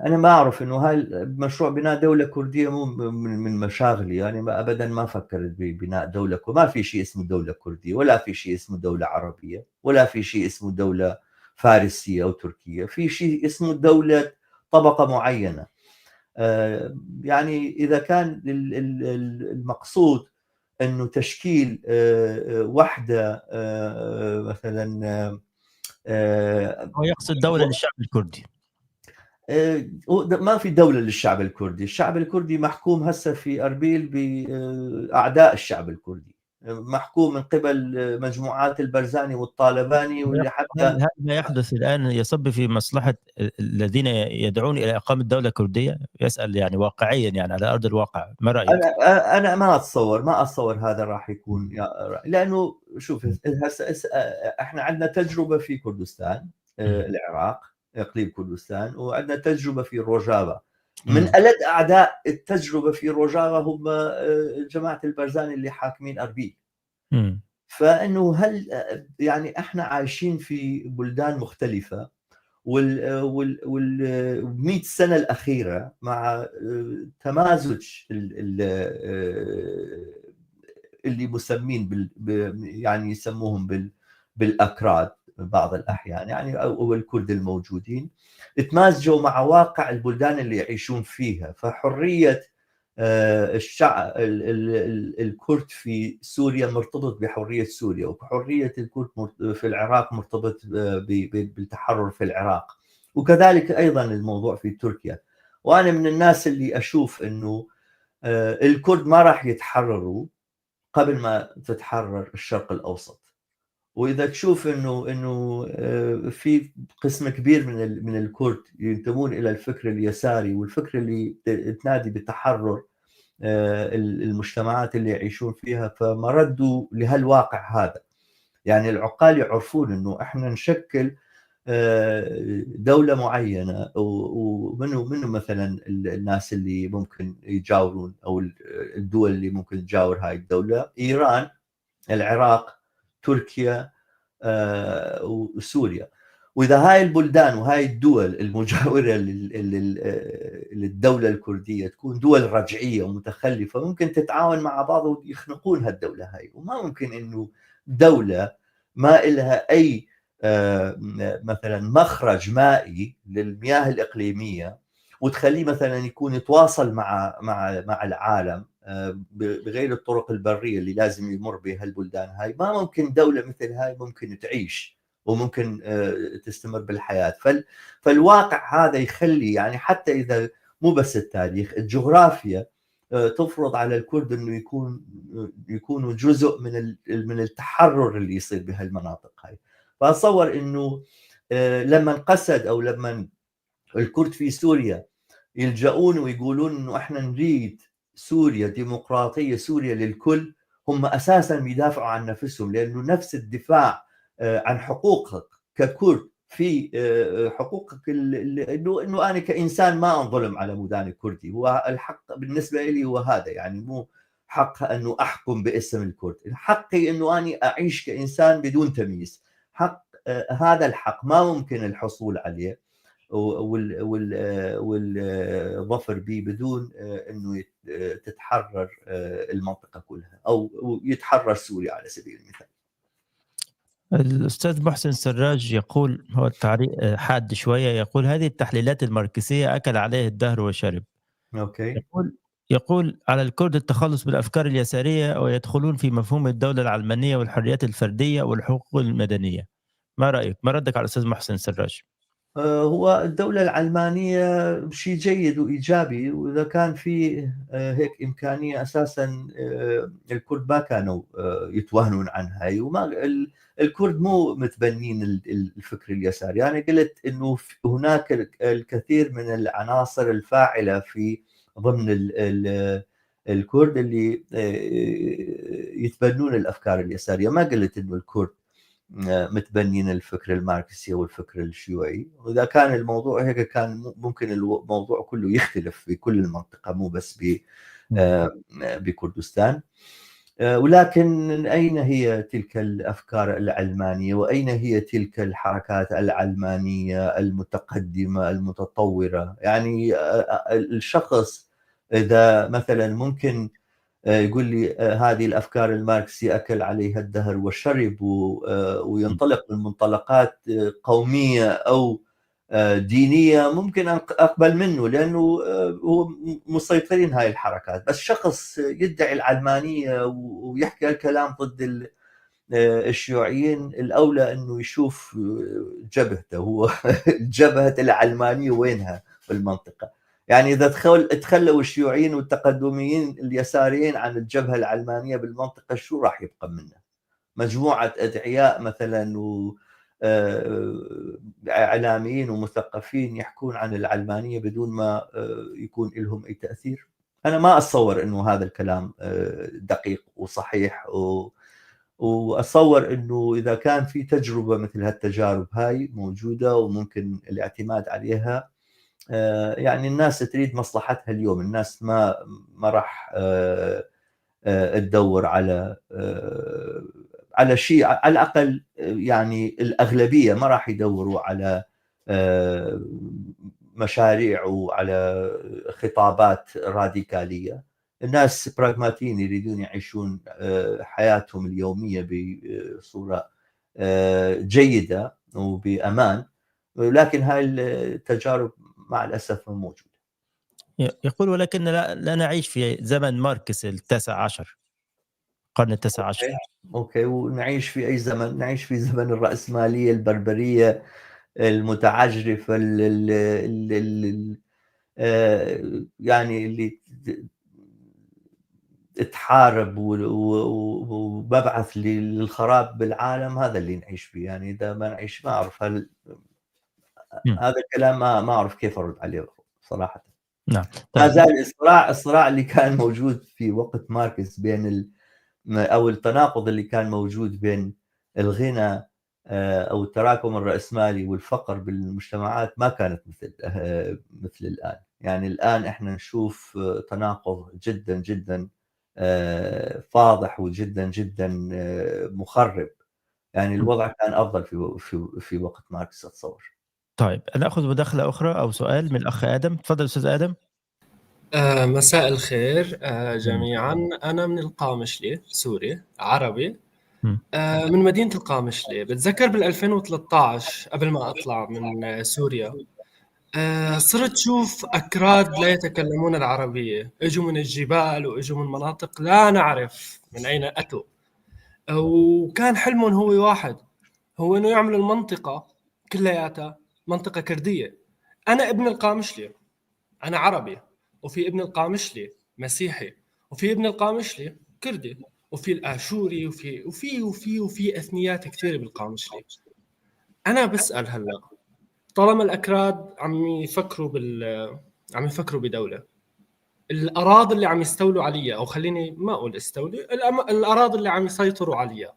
أنا ما أعرف إنه هاي مشروع بناء دولة كردية مو من مشاغلي. يعني أبدا ما فكرت ببناء دولة ما في شيء اسمه دولة كردية، ولا في شيء اسمه دولة عربية، ولا في شيء اسمه دولة فارسية أو تركية. في شيء اسمه دولة طبقة معينة. يعني إذا كان المقصود إنه تشكيل وحدة مثلا هو يقصد دولة للشعب الكردي. ما في دولة للشعب الكردي. الشعب الكردي محكوم هسه في أربيل بأعداء الشعب الكردي، محكوم من قبل مجموعات البرزاني والطالباني، واللي حتى هل ما يحدث الآن يصب في مصلحة الذين يدعون إلى إقامة دولة كردية؟ يسأل يعني واقعيا، يعني على أرض الواقع، ما رأيك؟ أنا ما أتصور هذا راح يكون، لأنه شوف هسه احنا عندنا تجربة في كردستان العراق، إقليم كردستان، وعندنا تجربة في روجافا. من ألد أعداء التجربة في روجافا هم جماعة البرزاني اللي حاكمين أربيل. فإنه هل يعني احنا عايشين في بلدان مختلفة، وال 100 سنة الأخيرة مع تمازج اللي مسمين يعني يسموهم بالأكراد بعض الأحيان، يعني أو الكرد الموجودين، تمازجوا مع واقع البلدان اللي يعيشون فيها. فحرية الشعب الكرد في سوريا مرتبط بحرية سوريا، وحرية الكرد في العراق مرتبط بالتحرر في العراق، وكذلك أيضا الموضوع في تركيا. وأنا من الناس اللي أشوف أنه الكرد ما راح يتحرروا قبل ما تتحرر الشرق الأوسط. وإذا تشوف أنه في قسم كبير من الكرد ينتمون إلى الفكر اليساري، والفكر اللي تنادي بالتحرر المجتمعات اللي يعيشون فيها، فمردوا لهالواقع هذا. يعني العقال يعرفون أنه إحنا نشكل دولة معينة، ومنه مثلا الناس اللي ممكن يجاورون، أو الدول اللي ممكن تجاور هاي الدولة: إيران، العراق، تركيا، وسوريا. وإذا هاي البلدان وهاي الدول المجاورة للدولة الكردية تكون دول رجعية ومتخلفة، ممكن تتعاون مع بعض ويخنقون هالدولة هاي. وما ممكن إنه دولة ما إلها أي مثلا مخرج مائي للمياه الإقليمية وتخليه مثلا يكون يتواصل مع العالم بغير الطرق البرية اللي لازم يمر بها البلدان هاي. ما ممكن دولة مثل هاي ممكن تعيش وممكن تستمر بالحياة. فالواقع هذا يخلي، يعني حتى إذا مو بس التاريخ، الجغرافيا تفرض على الكرد انه يكونوا جزء من التحرر اللي يصير بهالمناطق هاي. فاتصور انه لما انقسد، او لما الكرد في سوريا يلجؤون ويقولون انه احنا نريد سوريا ديمقراطية، سوريا للكل، هم اساسا بيدافعوا عن نفسهم، لانه نفس الدفاع عن حقوقك ككرد، في حقوقك انه انا كانسان ما انظلم على موداني كردي. هو الحق بالنسبه لي هو هذا، يعني مو حق انه احكم باسم الكرد، حقي انه اني اعيش كانسان بدون تمييز. حق هذا الحق ما ممكن الحصول عليه والظفر به بدون انه تتحرر المنطقه كلها، او يتحرر سوريا على سبيل المثال. الأستاذ محسن سراج يقول، هو التعليق حاد شوية، يقول: هذه التحليلات الماركسية أكل عليه الدهر وشرب. اوكي. يقول على الكرد التخلص بالأفكار اليسارية ويدخلون في مفهوم الدولة العلمانية والحريات الفردية والحقوق المدنية. ما رأيك؟ ما ردك على الأستاذ محسن سراج؟ هو الدولة العلمانية شيء جيد وإيجابي، وإذا كان في هيك إمكانية أساسا الكرد ما كانوا يتوهنون عنها. وما الكرد مو متبنين الفكر اليساري. يعني قلت إنه هناك الكثير من العناصر الفاعلة في ضمن الكرد اللي يتبنون الأفكار اليسارية. ما قلت إنه الكرد متبنين الفكر الماركسي والفكر الشيوعي. وإذا كان الموضوع هيك كان ممكن الموضوع كله يختلف في كل المنطقة، مو بس بكردستان. ولكن أين هي تلك الأفكار العلمانية، وأين هي تلك الحركات العلمانية المتقدمة المتطورة؟ يعني الشخص إذا مثلا ممكن يقول لي هذه الأفكار الماركسية أكل عليها الدهر وشرب، وينطلق من منطلقات قومية أو دينية، ممكن أقبل منه، لأنه هو مسيطرين هاي الحركات. بس شخص يدعي العلمانية ويحكي الكلام ضد الشيوعيين، الأولى أنه يشوف جبهته هو جبهة العلمانية وينها، بالمنطقة. يعني إذا تخلوا الشيوعيين والتقدميين اليساريين عن الجبهة العلمانية بالمنطقة، شو راح يبقى منها؟ مجموعة أدعياء مثلا إعلاميين ومثقفين يحكون عن العلمانية بدون ما يكون لهم أي تأثير. أنا ما أتصور أنه هذا الكلام دقيق وصحيح، وأتصور أنه إذا كان في تجربة مثل هالتجارب هاي موجودة وممكن الاعتماد عليها، يعني الناس تريد مصلحتها اليوم. الناس ما راح تدور على شيء، على الأقل يعني الأغلبية ما راح يدوروا على مشاريع وعلى خطابات راديكالية. الناس براغماتيين يريدون يعيشون حياتهم اليومية بصورة جيدة وبأمان، لكن هاي التجارب مع الأسف موجودة. يقول ولكن لا نعيش في زمن ماركس ال19، القرن ال19. أوكي، ونعيش في أي زمن؟ نعيش في زمن الرأسمالية البربرية المتعجرفة يعني اللي تحارب ومبعث للخراب بالعالم. هذا اللي نعيش فيه. يعني إذا ما نعيش، ما أعرف هذا الكلام ما أعرف كيف أرد عليه صراحة. نعم. ما زال الصراع اللي كان موجود في وقت ماركس بين أو التناقض اللي كان موجود بين الغنى أو التراكم الرأسمالي والفقر بالمجتمعات ما كانت مثل الآن. يعني الآن إحنا نشوف تناقض جدا جدا فاضح وجدا جدا مخرب. يعني الوضع كان أفضل في وقت ماركس أتصور. طيب نأخذ مداخلة أخرى أو سؤال من الأخ آدم. تفضل أستاذ آدم. مساء الخير جميعا. أنا من القامشلي، سوري عربي، من مدينة القامشلي. بتذكر بال2013 قبل ما أطلع من سوريا صرت شوف أكراد لا يتكلمون العربية، اجوا من الجبال واجوا من مناطق لا نعرف من أين أتوا، وكان حلمهم هو واحد، هو إنه يعمل المنطقة كلياتها منطقة كردية. أنا ابن القامشلي، أنا عربي، وفي ابن القامشلي مسيحي، وفي ابن القامشلي كردي، وفي الآشوري، وفي أثنيات كثيرة بالقامشلي. أنا بسأل هلا، طالما الأكراد عم يفكروا بدولة، الأراضي اللي عم يستولوا عليها، أو خليني ما أقول استولوا، الأراضي اللي عم يسيطروا عليها،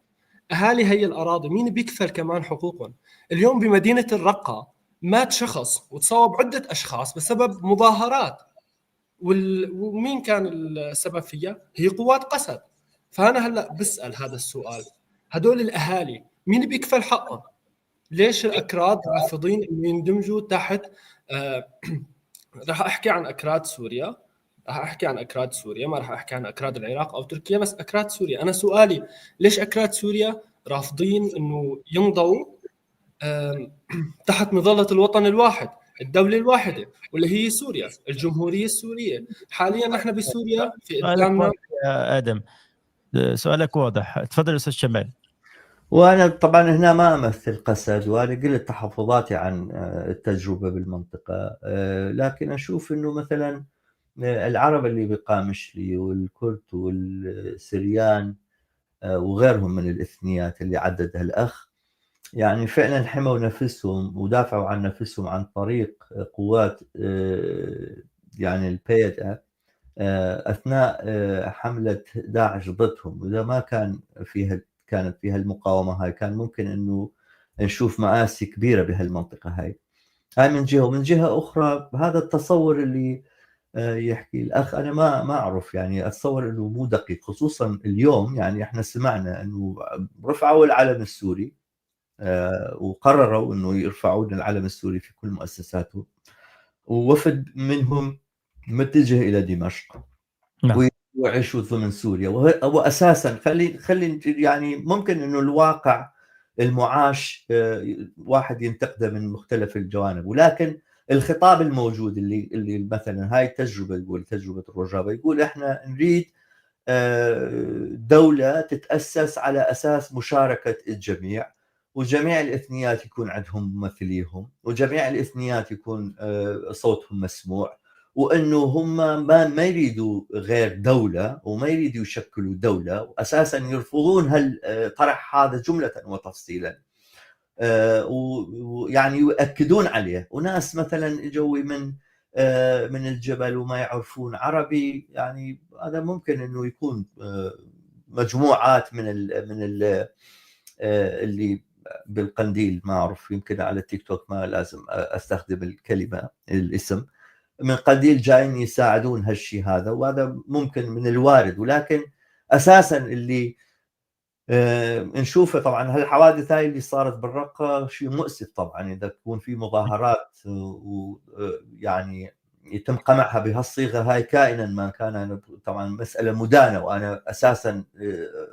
أهالي هي الأراضي مين بيكفل كمان حقوقهم؟ اليوم بمدينة الرقة مات شخص وتصاب عدة أشخاص بسبب مظاهرات، ومين كان السبب فيها؟ هي قوات قسد. فأنا هلأ بسأل هذا السؤال، هدول الأهالي مين بيكفل حقهم؟ ليش الأكراد رافضين إنه يندمجوا تحت راح أحكي عن أكراد سوريا، ما راح أحكي عن أكراد العراق أو تركيا، بس أكراد سوريا. أنا سؤالي، ليش أكراد سوريا رافضين إنه يمضوا تحت مظلة الوطن الواحد، الدولة الواحدة، واللي هي سوريا، الجمهورية السورية؟ حاليا نحن بسوريا في قدامنا. يا آدم سؤالك واضح. تفضل أستاذ شمال. وأنا طبعا هنا ما أمثل قسد، وأنا قلت تحفظاتي عن التجربة بالمنطقة، لكن أشوف أنه مثلا العرب اللي بقامشلي والكرد والسريان وغيرهم من الإثنيات اللي عددها الأخ، يعني فعلا حموا نفسهم ودافعوا عن نفسهم عن طريق قوات يعني البيدة أثناء حملة داعش ضدهم. وإذا ما كانت فيها المقاومة هاي، كان ممكن أنه نشوف مآسي كبيرة بهالمنطقة هاي من جهة. ومن جهة أخرى هذا التصور اللي يحكي الأخ، أنا ما أعرف، يعني أتصور أنه مو دقيق، خصوصا اليوم. يعني إحنا سمعنا أنه رفعوا العلم السوري وقرروا أنه يرفعون العلم السوري في كل مؤسساتهم، ووفد منهم متجه إلى دمشق. نعم. ويعيشوا ضمن سوريا. وأساسا خلي يعني ممكن أنه الواقع المعاش واحد ينتقده من مختلف الجوانب، ولكن الخطاب الموجود اللي مثلا هاي التجربة، يقول تجربة الرجابة، يقول احنا نريد دولة تتأسس على أساس مشاركة الجميع، وجميع الإثنيات يكون عندهم ممثليهم، وجميع الإثنيات يكون صوتهم مسموع، وأنه هم ما يريدوا غير دولة وما يريدوا يشكلوا دولة، وأساسا يرفضون طرح هذا جملة وتفصيلا، ويعني يؤكدون عليه. وناس مثلا اجوا من الجبل وما يعرفون عربي، يعني هذا ممكن انه يكون مجموعات من اللي بالقنديل، ما اعرف، يمكن على التيك توك ما لازم استخدم الاسم، من قنديل جايين يساعدون هالشيء هذا، وهذا ممكن من الوارد. ولكن اساسا اللي نشوفه طبعا هالحوادث هاي اللي صارت بالرقة شيء مؤسف طبعا، اذا تكون في مظاهرات ويعني يتم قمعها بهالصيغه هاي كائنا ما كان، طبعا مساله مدانه، وانا اساسا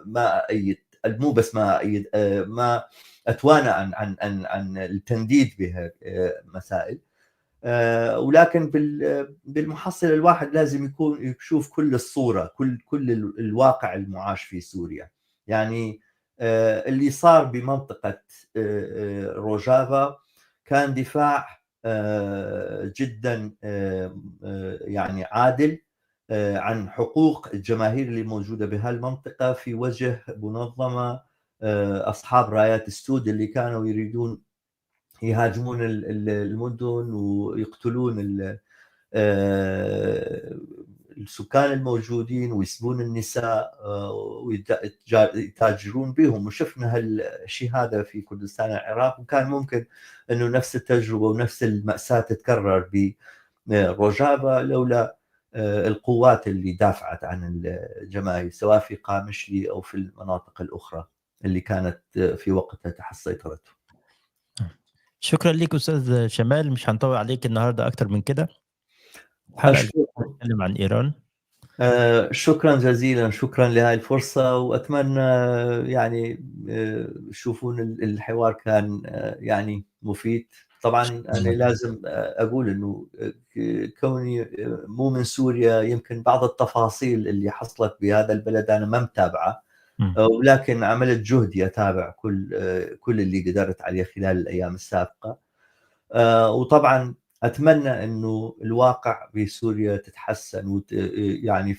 ما ايد، مو بس ما ايد، ما اتوانى عن التنديد بها مسائل، ولكن بالمحصله الواحد لازم يكون يشوف كل الصوره، كل الواقع المعاش في سوريا. يعني اللي صار بمنطقه روجافا كان دفاع جدا يعني عادل عن حقوق الجماهير اللي موجوده بهالمنطقه في وجه منظمه اصحاب رايات السود اللي كانوا يريدون يهاجمون المدن ويقتلون السكان الموجودين ويسبون النساء ويتاجرون بهم. وشفنا هالشيء هذا في كردستان العراق، وكان ممكن انه نفس التجربه ونفس المأساة تتكرر بروجافا لولا القوات اللي دافعت عن الجماهير، سواء في قامشلي او في المناطق الاخرى اللي كانت في وقتها تحت سيطرته. شكرا لك أستاذ شمال، مش هنطول عليك النهاردة أكتر من كده. حلقة نتكلم عن إيران. شكرا جزيلا، شكرا لهذه الفرصة، وأتمنى يعني تشوفون الحوار كان يعني مفيد. طبعا أنا لازم أقول أنه كوني مو من سوريا يمكن بعض التفاصيل اللي حصلت بهذا البلد أنا ما متابعة، ولكن عملت جهدي أتابع كل اللي قدرت عليه خلال الأيام السابقة. وطبعا أتمنى أنه الواقع بسوريا تتحسن، يعني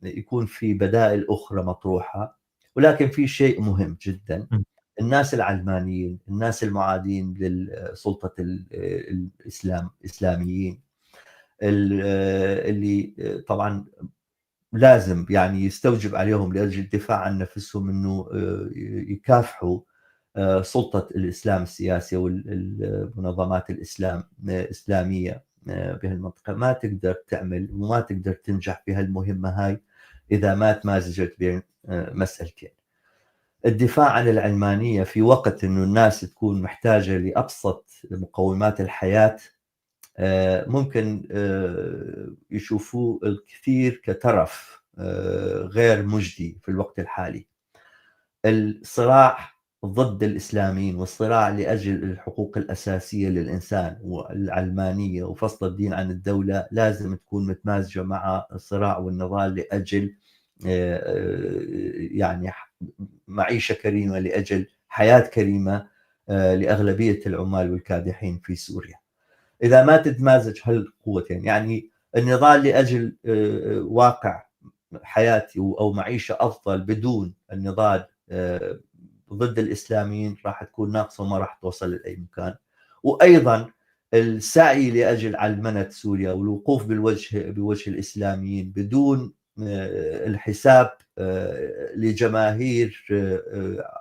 يكون في بدائل أخرى مطروحة. ولكن في شيء مهم جدا، الناس العلمانيين، الناس المعادين للسلطة الإسلاميين اللي طبعا لازم يعني يستوجب عليهم لأجل الدفاع عن نفسهم أنه يكافحوا سلطة الإسلام السياسي والمنظمات الإسلامية بهالمنطقة. ما تقدر تعمل وما تقدر تنجح في هالمهمة هاي إذا ما تمازجت بين مسألتين: الدفاع عن العلمانية في وقت أنه الناس تكون محتاجة لأبسط مقومات الحياة، ممكن يشوفوه الكثير كترف غير مجدي في الوقت الحالي. الصراع ضد الإسلاميين والصراع لأجل الحقوق الأساسية للإنسان والعلمانية وفصل الدين عن الدولة لازم تكون متمازجة مع الصراع والنضال لأجل يعني معيشة كريمة، لأجل حياة كريمة لأغلبية العمال والكادحين في سوريا. إذا ما تتمازج هالقوتين، يعني النضال لأجل واقع حياتي أو معيشة أفضل بدون النضال ضد الإسلاميين، راح تكون ناقصة وما راح توصل لأي مكان. وأيضا السعي لأجل علمنة سوريا والوقوف بوجه الإسلاميين بدون الحساب لجماهير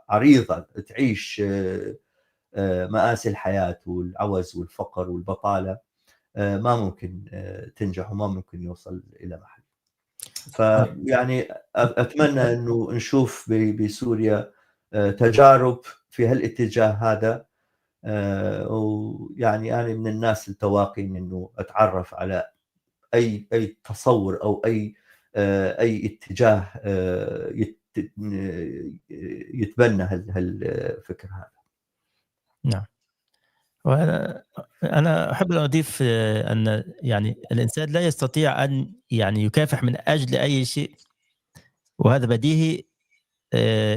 عريضة تعيش مآسي الحياة والعوز والفقر والبطالة، ما ممكن تنجح وما ممكن يوصل إلى محل. فيعني أتمنى أنه نشوف بسوريا تجارب في هالاتجاه هذا، ويعني أنا من الناس التواقين أنه أتعرف على أي تصور أو أي اتجاه يتبنى هالفكر هذا. نعم، وأنا أحب أن أضيف أن يعني الإنسان لا يستطيع أن يعني يكافح من أجل أي شيء، وهذا بديهي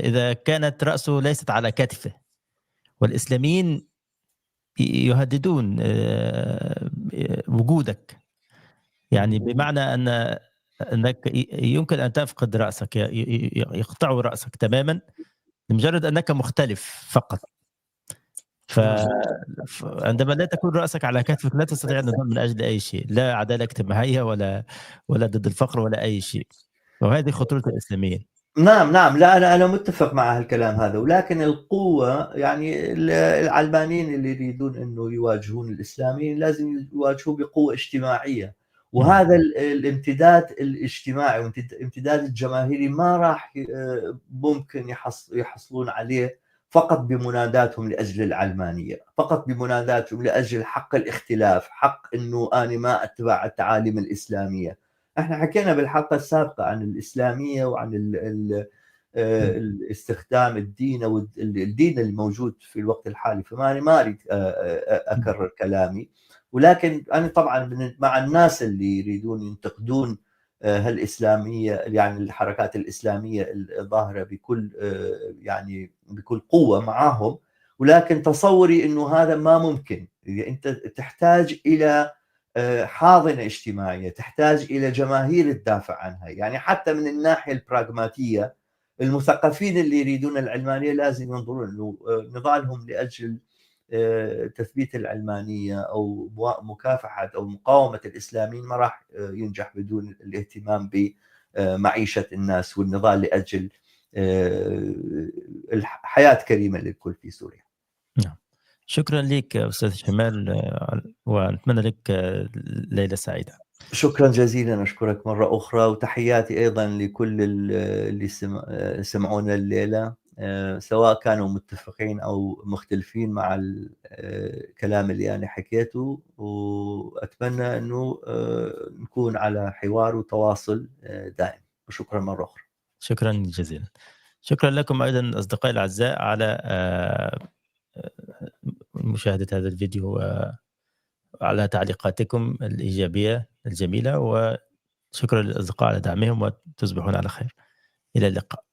إذا كانت رأسه ليست على كتفه. والإسلاميين يهددون وجودك، يعني بمعنى أنك يمكن أن تفقد رأسك، يقطعوا رأسك تماما لمجرد أنك مختلف فقط. فعندما لا تكون رأسك على كتفك لا تستطيع النضال من أجل أي شيء، لا عدالة اجتماعية ولا ضد الفقر ولا أي شيء، وهذه خطورة الإسلاميين. نعم، لا أنا متفق مع هالكلام هذا، ولكن القوة يعني العلمانيين اللي يريدون إنه يواجهون الإسلاميين لازم يواجهوا بقوة اجتماعية، وهذا الامتداد الاجتماعي والامتداد الجماهيري ما راح ممكن يحصلون عليه فقط بمناداتهم لأجل العلمانية، فقط بمناداتهم لأجل حق الاختلاف، حق إنه أنا ما أتبع التعاليم الإسلامية. احنا حكينا بالحلقة السابقة عن الإسلامية وعن استخدام الدين او الدين الموجود في الوقت الحالي، فما ما اريد اكرر كلامي، ولكن انا طبعا مع الناس اللي يريدون ينتقدون هالاسلاميه، يعني الحركات الاسلاميه الظاهره بكل يعني بكل قوه معاهم، ولكن تصوري انه هذا ما ممكن. انت تحتاج الى حاضنه اجتماعيه، تحتاج الى جماهير تدافع عنها، يعني حتى من الناحيه البراغماتيه المثقفين اللي يريدون العلمانيه لازم ينظرون انه نضالهم لاجل تثبيت العلمانيه او مكافحه او مقاومه الاسلاميين ما راح ينجح بدون الاهتمام بمعيشه الناس والنضال لاجل الحياه كريمه للكل في سوريا. نعم، شكرا لك أستاذ شمال، ونتمنى لك ليلة سعيدة. شكرا جزيلا، أشكرك مرة أخرى، وتحياتي أيضا لكل اللي سمعونا الليلة، سواء كانوا متفقين أو مختلفين مع الكلام اللي أنا حكيته، وأتمنى أنه نكون على حوار وتواصل دائم. وشكرا مرة أخرى. شكرا جزيلا. شكرا لكم أيضا أصدقائي الأعزاء على مشاهدة هذا الفيديو وعلى تعليقاتكم الإيجابية الجميلة، وشكرا للأصدقاء على دعمهم، وتصبحون على خير. إلى اللقاء.